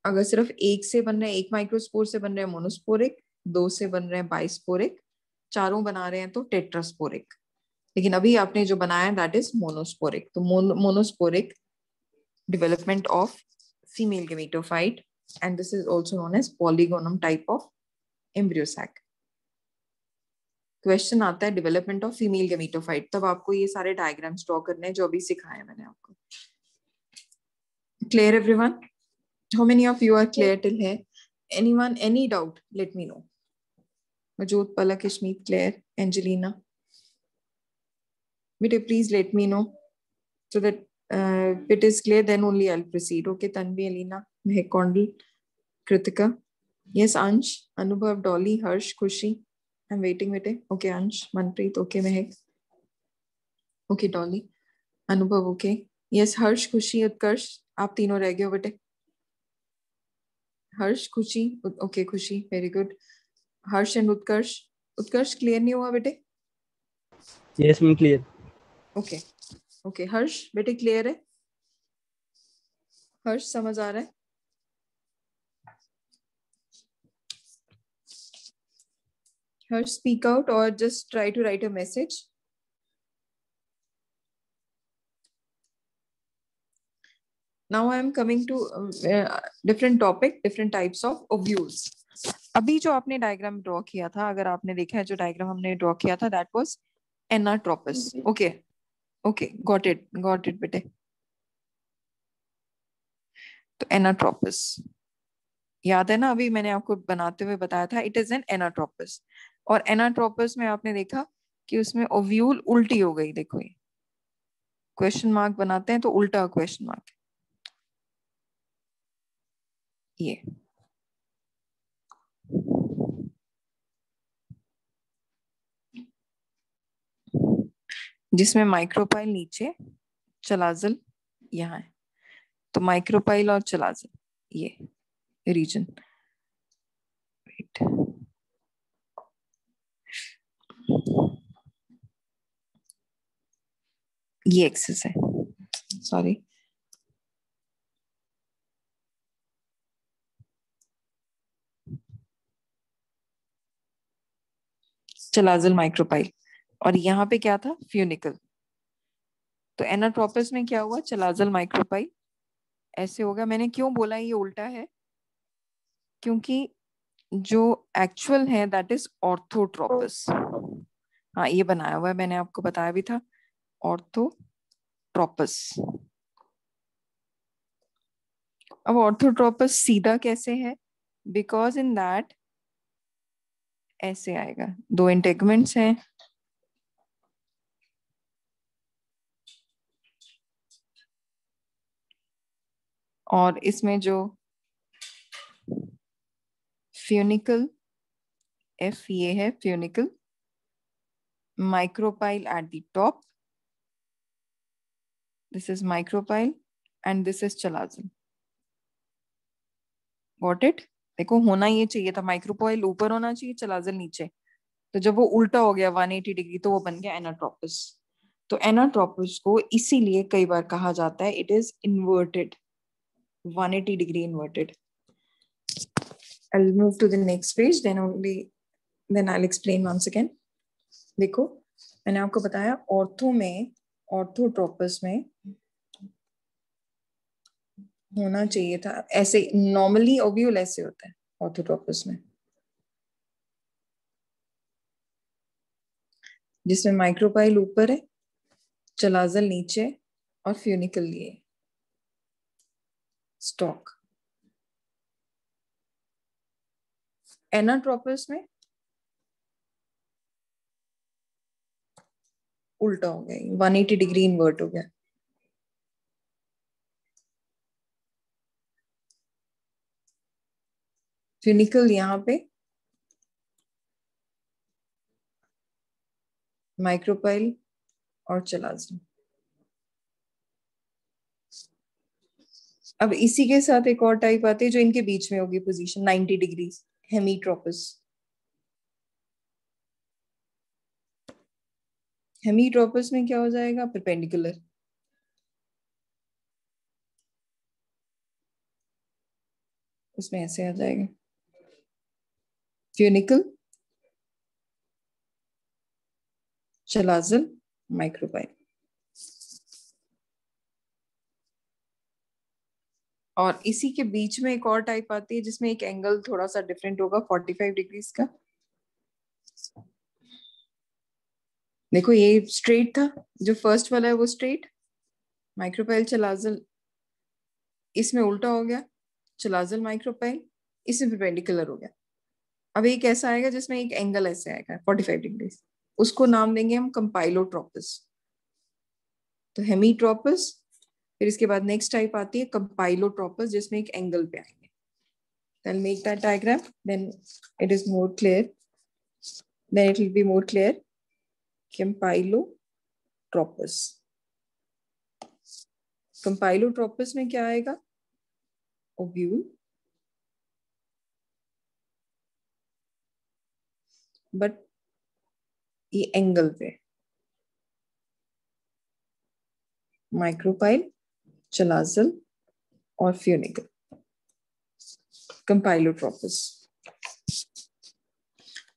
A: अगर सिर्फ एक से बन रहे हैं, एक माइक्रोस्पोर से बन रहे हैं मोनोस्पोरिक, 2 से बन रहे हैं बाइस्पोरिक, चारों बना रहे हैं तो टेट्रास्पोरिक, लेकिन अभी आपने जो बनाया है दैट इज मोनोस्पोरिक। तो monosporic development of female gametophyte, and this is also known as polygonum type of embryo sac। Question आता है डेवलपमेंट ऑफ फीमेल गेमेटोफाइट, तब आपको ये सारे डायग्राम्स ड्रॉ करने हैं जो अभी सिखाए मैंने आपको। Clear everyone? How many of you are clear till है? Anyone any doubt let me know. Majood, Palak, Ishmeet, clear, Angelina, बेटे please let me know so that if it is clear then only I'll proceed. Okay, Tanvi, Alina, Mehak, Kondal, Kritika. Yes, Ansh, Anubhav, Dolly, Harsh, Khushi. I'm waiting, bete. Okay, Ansh, Manpreet, okay, Mehak. Okay, Dolly, Anubhav, okay. Yes, Harsh, Khushi, Utkarsh, आप तीनों रह गए हो बेटे। हर्ष, Khushi, okay Khushi, very good. Harsh and Utkarsh, Utkarsh clear नहीं हुआ बेटे?
C: Yes ma'am clear.
A: Okay okay, Harsh बेटे क्लियर है? हर्ष समझ आ रहा है? Harsh, speak out or just try to write a message. Now I am coming to different topic, different types of ovules. अभी जो आपने डायग्राम ड्रॉ किया था, अगर आपने देखा है जो डायग्राम हमने ड्रॉ किया था, that was anatropous. Okay, okay, got it बेटे। तो anatropous याद है ना, अभी मैंने आपको बनाते हुए बताया था, इट इज एन एनाट्रोपस। और एनाट्रोपस में आपने देखा कि उसमें ओव्यूल उल्टी हो गई। देखो ये क्वेश्चन मार्क बनाते हैं तो उल्टा क्वेश्चन मार्क, ये जिसमें माइक्रोपाइल नीचे, चलाजल यहाँ है। तो माइक्रोपाइल और चलाजल ये रीजन, ये एक्सेस है, सॉरी। चलाजल माइक्रोपाइल, और यहाँ पे क्या था? फ्यूनिकल। तो एनाट्रोपस में क्या हुआ? चलाजल माइक्रोपाइल ऐसे होगा। मैंने क्यों बोला ये उल्टा है? क्योंकि जो एक्चुअल है दैट इज ऑर्थोट्रोपस। हाँ, ये बनाया हुआ है, मैंने आपको बताया भी था, ऑर्थोट्रोपस। अब ऑर्थोट्रोपस सीधा कैसे है? बिकॉज इन दैट ऐसे आएगा, दो इंटेगमेंट्स हैं, और इसमें जो फ्यूनिकल, एफ ये है funicle, micropyle eight the top, this is micropyle and this is चलाजल। Got it? देखो होना ये चाहिए था, माइक्रोपाइल ऊपर होना चाहिए, चलाजल नीचे। तो जब वो उल्टा हो गया 180 डिग्री तो वो बन गया एनाट्रोपस। तो एनाट्रोपस को इसीलिए कई बार कहा जाता है it is inverted, 180 degree inverted. I'll move to the next page, then I'll explain once again. देखो मैंने आपको बताया ऑर्थो में, ऑर्थोट्रोपस में होना चाहिए था ऐसे, नॉर्मली ओव्यूल ऐसे होता है ऑर्थोट्रोपस में, जिसमें माइक्रोपाइल ऊपर है, चलाजल नीचे और फ्यूनिकल लिए स्टॉक। एनाट्रोपस में उल्टा हो गया, 180 डिग्री इन्वर्ट हो गया। फ्यूनिकल यहाँ पे, माइक्रोपाइल और चलाजल। अब इसी के साथ एक और टाइप आती है जो इनके बीच में होगी पोजीशन 90 डिग्री, हेमीट्रोपस। हेमीट्रोपस में क्या हो जाएगा? परपेंडिकुलर। उसमें ऐसे आ जाएगा फ्यूनिकल, चलाजल, माइक्रोपाइल। और इसी के बीच में एक और टाइप आती है जिसमें एक एंगल थोड़ा सा डिफरेंट होगा 45 डिग्रीज का। देखो ये स्ट्रेट था, जो फर्स्ट वाला है वो स्ट्रेट, माइक्रोपाइल चलाजल। इसमें उल्टा हो गया, चलाजल माइक्रोपाइल, इसमें परपेंडिकुलर हो गया। अब एक ऐसा आएगा जिसमें एक एंगल ऐसे आएगा 45 डिग्रीज, उसको नाम देंगे हम कंपाइलोट्रोपस। तो हेमीट्रोपस, फिर इसके बाद नेक्स्ट टाइप आती है कंपाइलोट्रोपस जिसमें एक एंगल पे आएंगे। I'll make that diagram, then it is more clear. Then it will be more clear. Campylotropous. Campylotropous में क्या आएगा? Ovule, but ये एंगल पे। माइक्रोपाइल, चलाजल और फ्यूनिकल। कंपाइलोट्रोपस।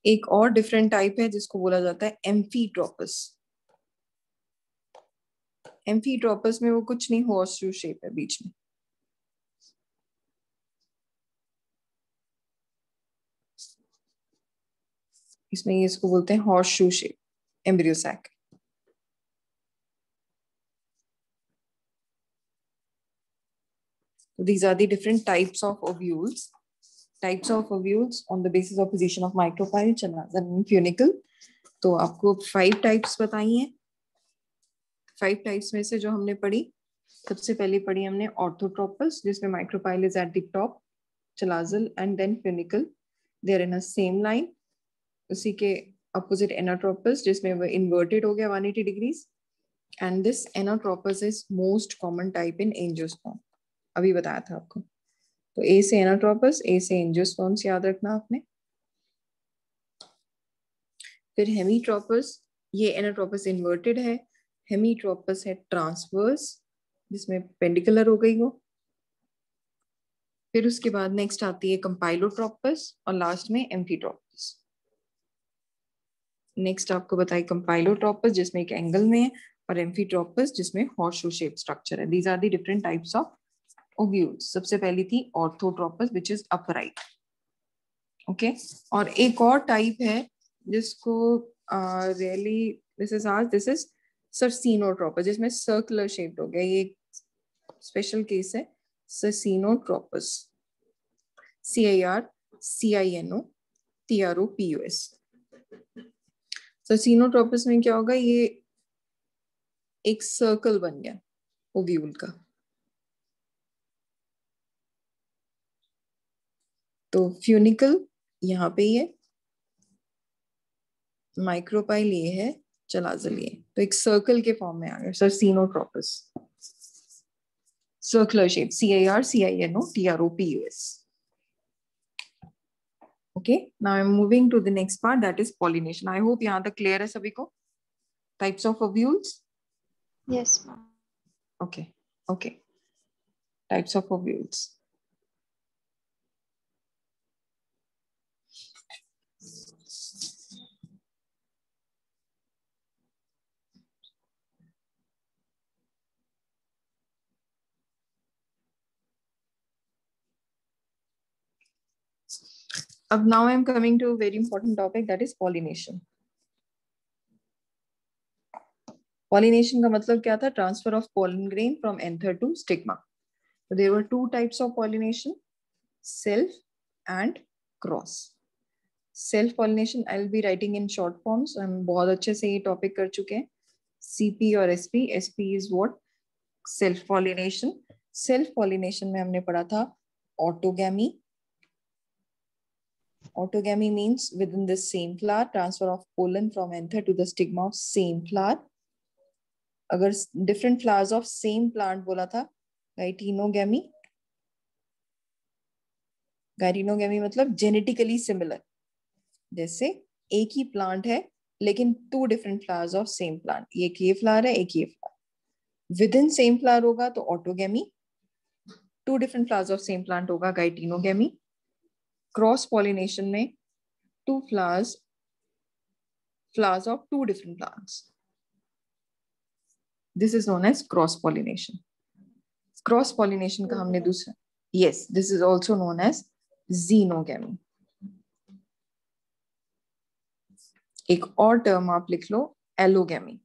A: एक और डिफरेंट टाइप है जिसको बोला जाता है एम्फीट्रोपस। एम्फीट्रोपस में वो कुछ नहीं, हॉर्सशू शेप है बीच में। इसमें ये इसको बोलते हैं horseshoe shape, embryo sac. These are the different types of ovules. Types of ovules on the basis of position of micropyle, चलाजल and funicle. तो आपको 5 टाइप्स बताई हैं। 5 टाइप्स में से जो हमने पढ़ी, सबसे पहले पढ़ी हमने ऑर्थोट्रोपस जिसमें micropyle is at the top, chalazal and then funicle, they are in a same line. उसी के अपोजिट एनाट्रोपस जिसमें वो इन्वर्टेड हो गया 180 degrees, and this anatropous is most common type in angiosperm. अभी बताया था आपको। तो ए से एनाट्रोपस, ए से एंजियोस्पर्म्स याद रखना आपने। फिर हेमीट्रोपस, ये एनाट्रोपस इन्वर्टेड है, हेमीट्रोपस है ट्रांसवर्स जिसमें पेंडिकुलर हो गई वो। फिर उसके बाद नेक्स्ट आती है कंपाइलोट्रोपस और लास्ट में एम्फीट्रोपस। नेक्स्ट आपको बताई कंपाइलोट्रोपस जिसमें एक एंगल में है, और एम्फीट्रोपस जिसमें हॉर्सशू शेप स्ट्रक्चर है। These are the different types of ovules. सबसे पहली थी orthotropous which is upright. Okay, और एक और टाइप है जिसको रियली दिस इज सर्सिनोट्रोपस जिसमें सर्कुलर शेप्ड हो गया। ये स्पेशल केस है सर्सिनोट्रोपस, CIRCINOTROPUS। सर्सिनोट्रोपस में क्या होगा, ये एक सर्कल बन गया ओव्यूल का। तो फ्यूनिकल यहाँ पे ये, माइक्रोपाइल ये है, चलाजल ये, तो एक सर्कल के फॉर्म में आ गया circinotropous, circular shape, CIRCINOTROPUS। Okay, now I'm moving to the next part, that is pollination. I hope यहाँ तक clear है सभी को? Types of ovules?
B: Yes, ma'am.
A: Okay, okay. Types of ovules. अब now I'm coming to a very important topic, that is pollination. Pollination का मतलब क्या था? Transfer of pollen grain from anther to stigma. So there were 2 types of pollination, self and cross. Self pollination I'll be writing in short forms. हम बहुत अच्छे से ये topic कर चुके हैं, CP और SP. SP is what? Self pollination. Self pollination में हमने पढ़ा था autogamy. Autogamy means within the same flower, transfer of pollen from anther to the stigma of same flower. अगर different flowers of same plant बोला था, gytinogamy. Gytinogamy मतलब genetically similar. जैसे एक ही प्लांट है लेकिन 2 different flowers of same plant, एक ये फ्लावर है एक ये flower, with in same flower होगा तो autogamy, 2 different flowers of same plant होगा गाइटिनोगेमी। क्रॉस पॉलिनेशन में 2 flowers flowers of two different plants. This is known as cross pollination. Cross pollination का हमने दूसरा, yes, this is also known as xenogamy. एक और term आप लिख लो, allogamy.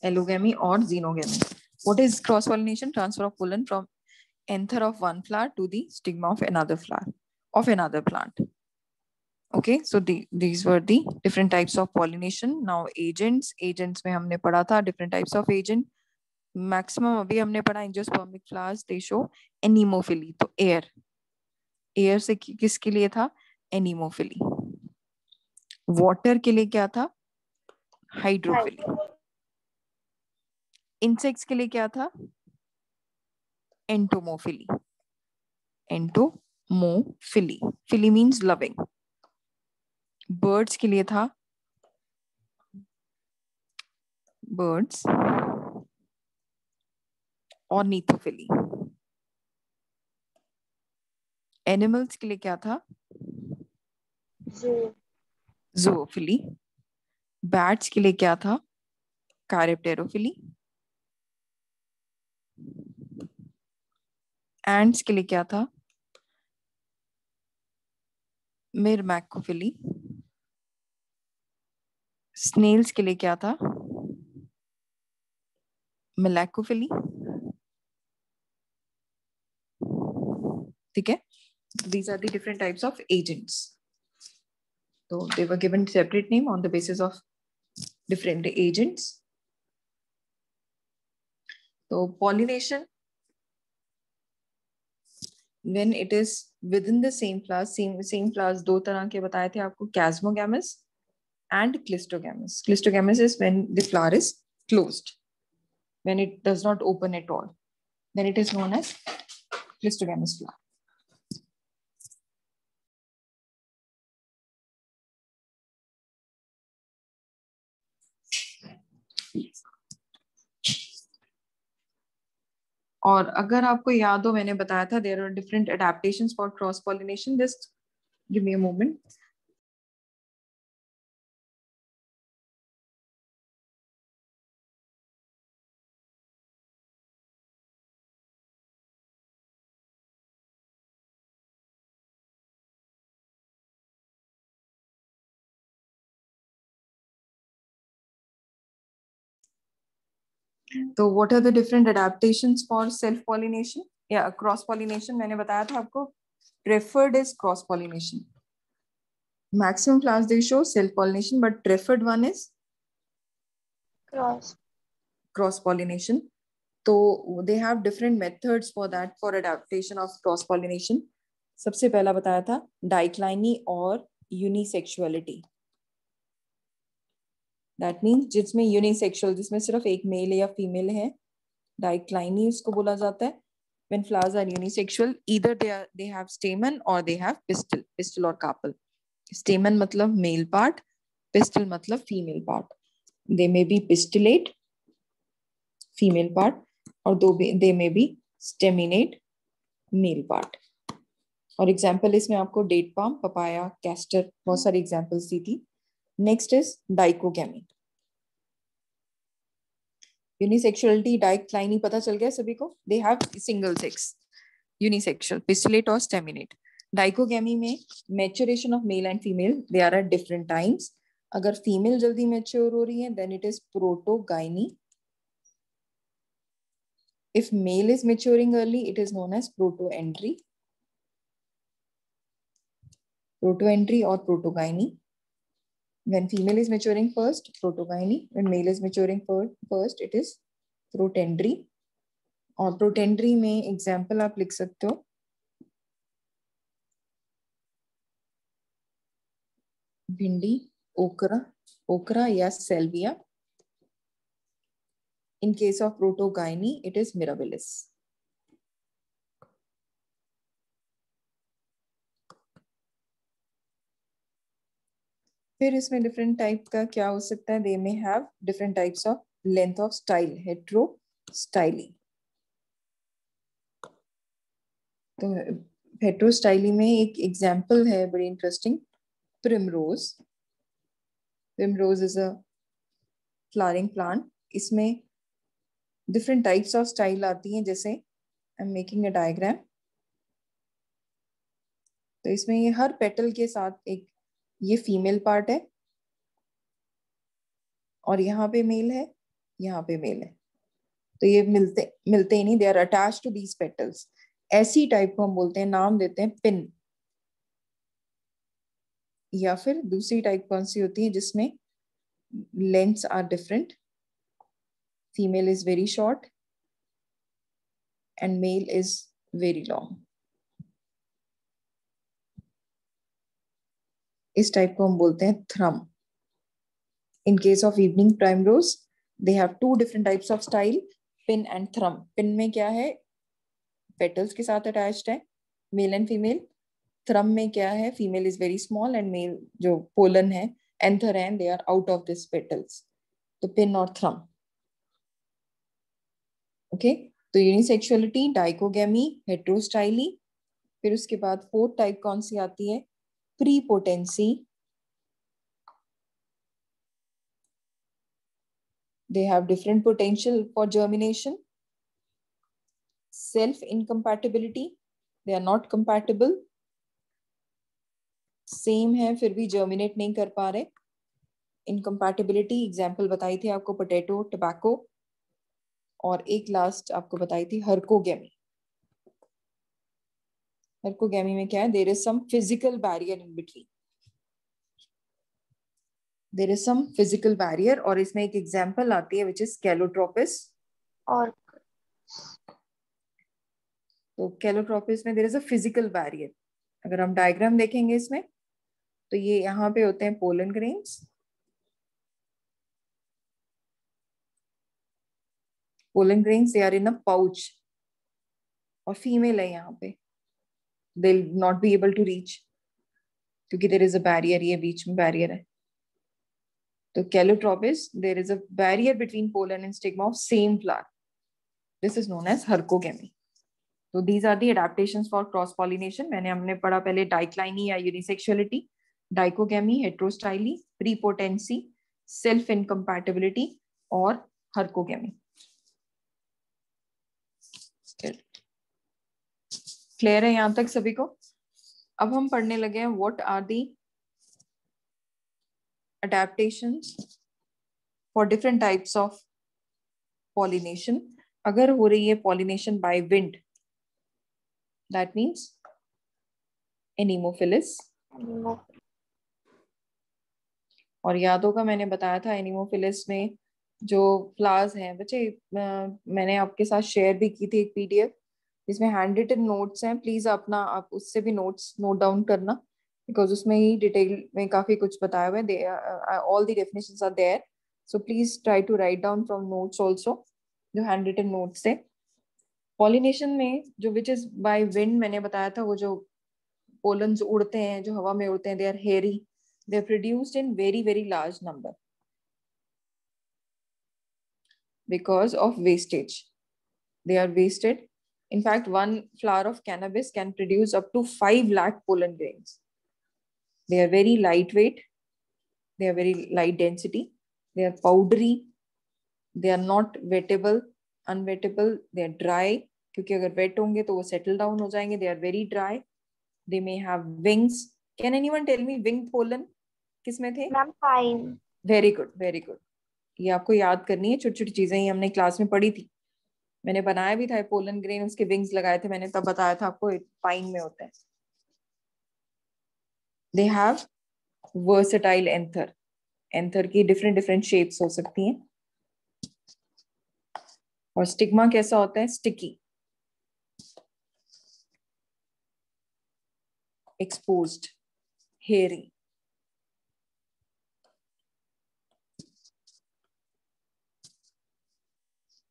A: Allogamy or xenogamy. What is cross pollination? Transfer of pollen from anther of one flower to the stigma of another flower of another plant. Okay, so these were the different types of pollination. Now agents में हमने पढ़ा था different types of agent. Maximum अभी हमने पढ़ा angiospermic flowers, they show anemophily. तो air से किसके लिए था? Anemophily. water के लिए क्या था? Hydrophily. insects के लिए क्या था? Entomophily. Entomophily. Phily means loving. birds के लिए था birds. ornithophily. animals के लिए क्या था? zoophily. bats के लिए क्या था? chiropterophily. ants के लिए क्या था? myrmecophily. snails के लिए क्या था? malacophily. ठीक है? These are the different types of agents. So they were given separate name on the basis of different agents. So pollination, when it is within the same class, same class, दो तरह के बताए थे आपको, chasmogamous and clistogamous. Clistogamous is when the flower is closed, when it does not open at all. Then it is known as clistogamous flower. और अगर आपको याद हो, मैंने बताया था there are different adaptations for cross pollination. Just give me a moment. तो what are the different adaptations for self pollination या cross pollination? मैंने बताया था आपको, preferred is cross pollination. Maximum flowers they show self pollination, but preferred one is cross pollination. तो they have different methods for that, for adaptation of cross pollination. सबसे पहला बताया था डाइक्लाइनी और यूनिसेक्सुअलिटी. दैट मीन्स जिसमें unisexual, जिसमें सिर्फ एक मेल या फीमेल है, डाइक्लाइनी उसको बोला जाता है. When flowers are unisexual, either they have stamen or they have pistil or carpel. Stamen मतलब male part, pistil मतलब female part. They may be pistillate, female part, or they may be staminate, male part. और example इसमें आपको date palm, papaya, castor, बहुत सारी examples दी थी. Next is dichogamy. Unisexuality, dicliny पता चल गया सभी को. They have single sex, unisexual, pistillate और स्टेमिनेट. डाइकोगैमी में maturation of male and female, they are at different times. अगर फीमेल जल्दी मैच्योर हो रही है, then it is protogyny. If male is maturing early, it is known as protandry. Protoentry or protogyny. When female is maturing first, protogyny. When male is maturing first, it is protendry. और protendry में example आप लिख सकते हो, भिंडी, okra या salvia. In case of protogyny, it is mirabilis. फिर इसमें डिफरेंट टाइप का क्या हो सकता है? They may have different types of length of style, heterostyly. तो हेट्रोस्टाइली में एक एग्जाम्पल है बड़ी interesting, primrose. Primrose is a flowering plant. इसमें डिफरेंट टाइप्स ऑफ स्टाइल आती हैं, जैसे I am making a diagram. तो इसमें ये हर पेटल के साथ एक ये फीमेल पार्ट है और यहाँ पे मेल है, यहाँ पे मेल है। तो ये मिलते मिलते ही नहीं, they are attach to these petals. ऐसी टाइप को हम बोलते हैं, नाम देते हैं पिन। या फिर दूसरी टाइप कौन सी होती है जिसमें lengths are different, female is very short and male is very long. इस टाइप को हम बोलते हैं थ्रम। In case of evening primrose, they have two different types of style, pin and thrum. Pin में क्या है, petals के साथ attached है, male and female. Thrum में क्या है, female is very small and male जो pollen है, anther है, they are out of this petals. तो pin और thrum. Okay? तो यूनिसेक्सुअलिटी, डाइकोगेमी, हेट्रोस्टाइली। फिर उसके बाद फोर्थ टाइप कौन सी आती है, prepotency. They have different potential for germination. Self incompatibility, they are not compatible. Same है फिर भी जर्मिनेट नहीं कर पा रहे। इनकम्पैटिबिलिटी एग्जाम्पल बताई थी आपको, पोटैटो, टबैको। और एक लास्ट आपको बताई थी हर्कोगेमी। हर्कोगेमी में क्या है, there is some physical barrier in between, there is some physical barrier. और इसमें एक एग्जाम्पल आती है विच इज कैलोट्रोपिस।
B: और
A: तो कैलोट्रोपिस में there is a physical barrier. अगर हम डायग्राम देखेंगे इसमें, तो ये यहाँ पे होते हैं pollen grains. Pollen grains they are in a pouch, और फीमेल है यहाँ पे, they will not be able to reach क्योंकि देयर इज अ बैरियर, ये बीच में बैरियर है। तो Calotropis, there is a barrier between pollen and stigma of same flower, this is known as herkogamy. तो these are the adaptations for cross pollination. हमने पढ़ा पहले डाइक्लाइनी या unisexuality, dichogamy, heterostyly, prepotency, self incompatibility और हर्कोगेमी। Clear है यहां तक सभी को? अब हम पढ़ने लगे हैं what are the adaptations for different types of pollination. अगर हो रही है pollination by wind, that means anemophilous। और याद होगा मैंने बताया था एनिमोफिलिस में जो फ्लावर्स हैं बच्चे, मैंने आपके साथ शेयर भी की थी एक पीडीएफ जिसमें हैंड रिटन नोट्स हैं। प्लीज अपना आप उससे भी नोट्स नोट डाउन करना, बिकॉज उसमें ही डिटेल में काफी कुछ बताया हुआ है, all the definitions are there. So please try to write down from notes also, जो हैंड रिटन नोट्स है। पॉलिनेशन में जो विच इज बाय विंड मैंने बताया था, वो जो पोलन्स उड़ते हैं, जो हवा में उड़ते हैं, they are hairy, they are produced in very large number because of wastage. They are wasted. In fact, one flower of cannabis can produce up to 5 lakh pollen grains. They are very lightweight, they are very light density, they are powdery, they are not wettable, unwettable, they are dry क्योंकि अगर wet होंगे तो वो settle down हो जाएंगे। They are very dry. They may have wings. Can anyone tell me winged pollen किसमें थे?
B: Ma'am fine.
A: Very good, very good. ये आपको याद करनी है, छोटी छोटी चीजें ही हमने क्लास में पढ़ी थी। मैंने बनाया भी था पोलन ग्रेन, उसके विंग्स लगाए थे मैंने, तब बताया था आपको पाइन में होता है। They have versatile anther, anther की डिफरेंट डिफरेंट शेप्स हो सकती हैं। और स्टिग्मा कैसा होता है, स्टिकी, एक्सपोज्ड, हेयरी।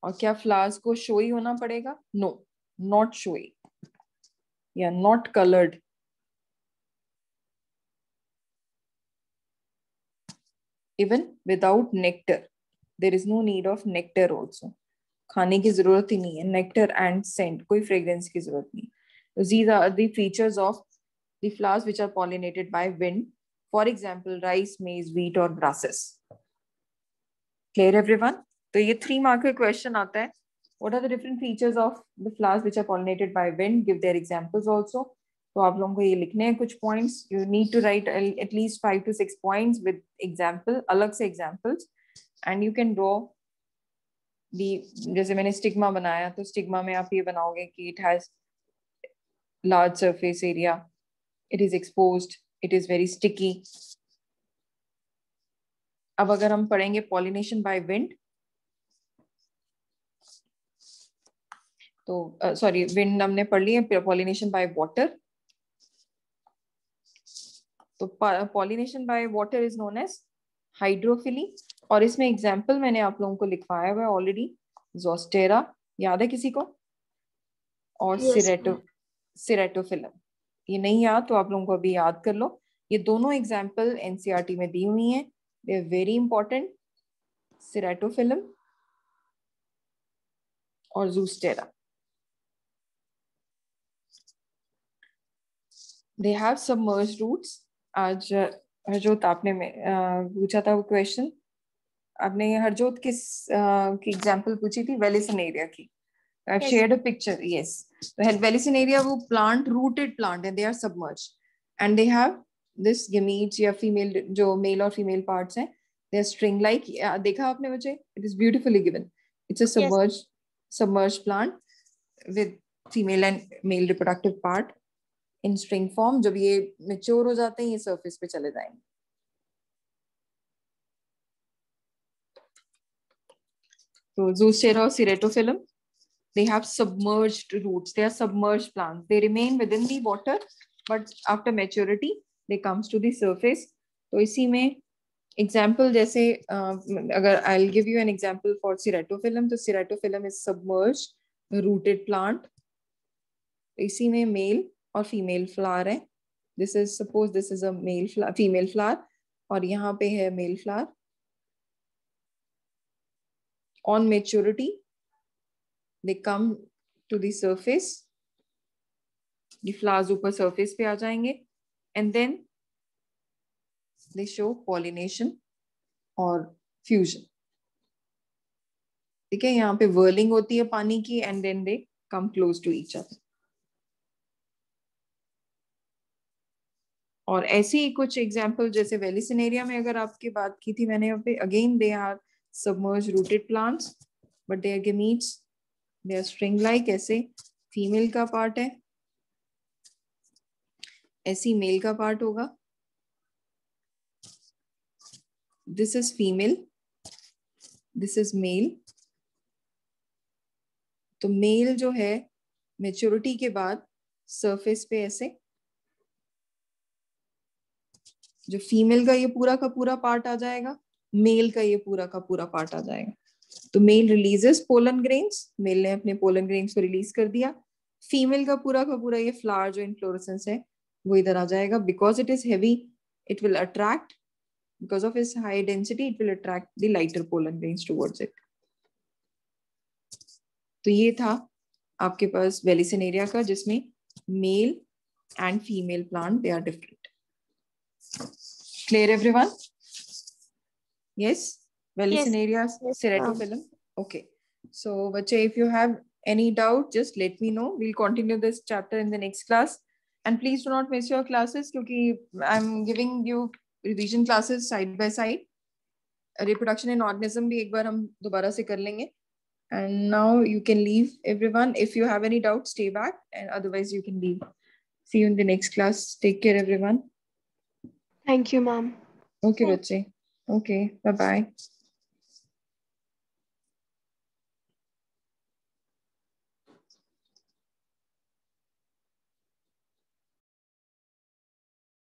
A: और क्या फ्लावर्स को शोई होना पड़ेगा? नो, नॉट शोई या not coloured. Even without nectar, there is no need of nectar also. खाने की जरूरत ही नहीं है, नेक्टर एंड सेंट, कोई फ्रेग्रेंस की जरूरत नहीं। These are the features of the flowers which are pollinated by wind. For example, rice, maize, wheat or grasses. Clear everyone? तो ये 3 mark का question आता है. What are the different features of the flowers which are pollinated by wind? Give their examples also. तो आप लोगों को ये लिखने हैं कुछ points. You need to write at least 5 to 6 points with example, अलग से examples, and you can draw the, जैसे मैंने stigma बनाया तो stigma में आप ये बनाओगे कि it has large surface area, it is exposed, it is very sticky. अब अगर हम पढ़ेंगे pollination by wind, तो सॉरी विंड हमने पढ़ ली है, पॉलिनेशन बाय वाटर. तो pollination by water is known as hydrophily. और इसमें एग्जांपल मैंने आप लोगों को लिखवाया हुआ है ऑलरेडी. ज़ोस्टेरा याद है किसी को? और सिरेटोफिलम. ये नहीं याद तो आप लोगों को अभी याद कर लो. ये दोनों एग्जांपल एनसीईआरटी में दी हुई हैं. They are very important. Ceratophyllum और Zostera. They have submerged roots. आज हरजोत आपने पूछा था वो क्वेश्चन. आपने हरजोत किस की एग्जांपल पूछी थी? वेलिसिनेरिया की. I've shared a picture. Yes. So वेलिसिनेरिया वो प्लांट, रूटेड प्लांट है. They are submerged and they have this gametes या फीमेल, जो मेल और फीमेल पार्ट्स हैं. They are string like. देखा आपने बच्चे? It is beautifully given. It's a submerged plant with female and male reproductive part in string form. जब ये mature हो जाते हैं ये सरफेस पे चले जाएंगे. तो ज़ोस्टेरा और Ceratophyllum, they have submerged roots. They are submerged plants. They remain within the water, but after maturity they comes to the surface. तो इसी में example जैसे अगर I'll give you an example for Ceratophyllum. तो Ceratophyllum is submerged rooted plant. इसी में male और female flower है. This is suppose this is a male flower, female flower, और यहाँ पे है male flower. On maturity they come to the surface. The flowers ऊपर सरफेस पे आ जाएंगे and then they show pollination और फ्यूजन. ठीक है, यहाँ पे वर्लिंग होती है पानी की and then they come close to each other. और ऐसे ही कुछ एग्जाम्पल जैसे वेलिसिनेरिया में अगर आपकी बात की थी मैंने यहाँ पे, again they are submerge rooted plants but they are gametes. They are string like. ऐसे फीमेल का पार्ट है, ऐसी मेल का पार्ट होगा. This is female, this is male. तो मेल जो है मेच्योरिटी के बाद सरफेस पे ऐसे, जो फीमेल का ये पूरा का पूरा पार्ट आ जाएगा, मेल का ये पूरा का पूरा पार्ट आ जाएगा. तो male releases pollen grains. Male ने अपने पोलन ग्रेन्स को रिलीज कर दिया. फीमेल का पूरा ये फ्लावर जो इन्फ्लोरेसेंस है वो इधर आ जाएगा. Because it is heavy it will attract, because of its high density it will attract the lighter pollen grains towards it. तो ये था आपके पास वेलिसिनेरिया का, जिसमें male and female plant they are different. Clear everyone? Yes? Velisinaria,
B: Yes,
A: Ceratophyllum. Okay. So, bache, if you have any doubt, just let me know. We'll continue this chapter in the next class. And please do not miss your classes because I'm giving you revision classes side by side. Reproduction in organism भी एक बार हम दोबारा से कर लेंगे. And now you can leave everyone. If you have any doubt, stay back, and otherwise you can leave. See you in the next class. Take care, everyone.
B: Thank you, ma'am.
A: Okay, bache. Okay, bye-bye.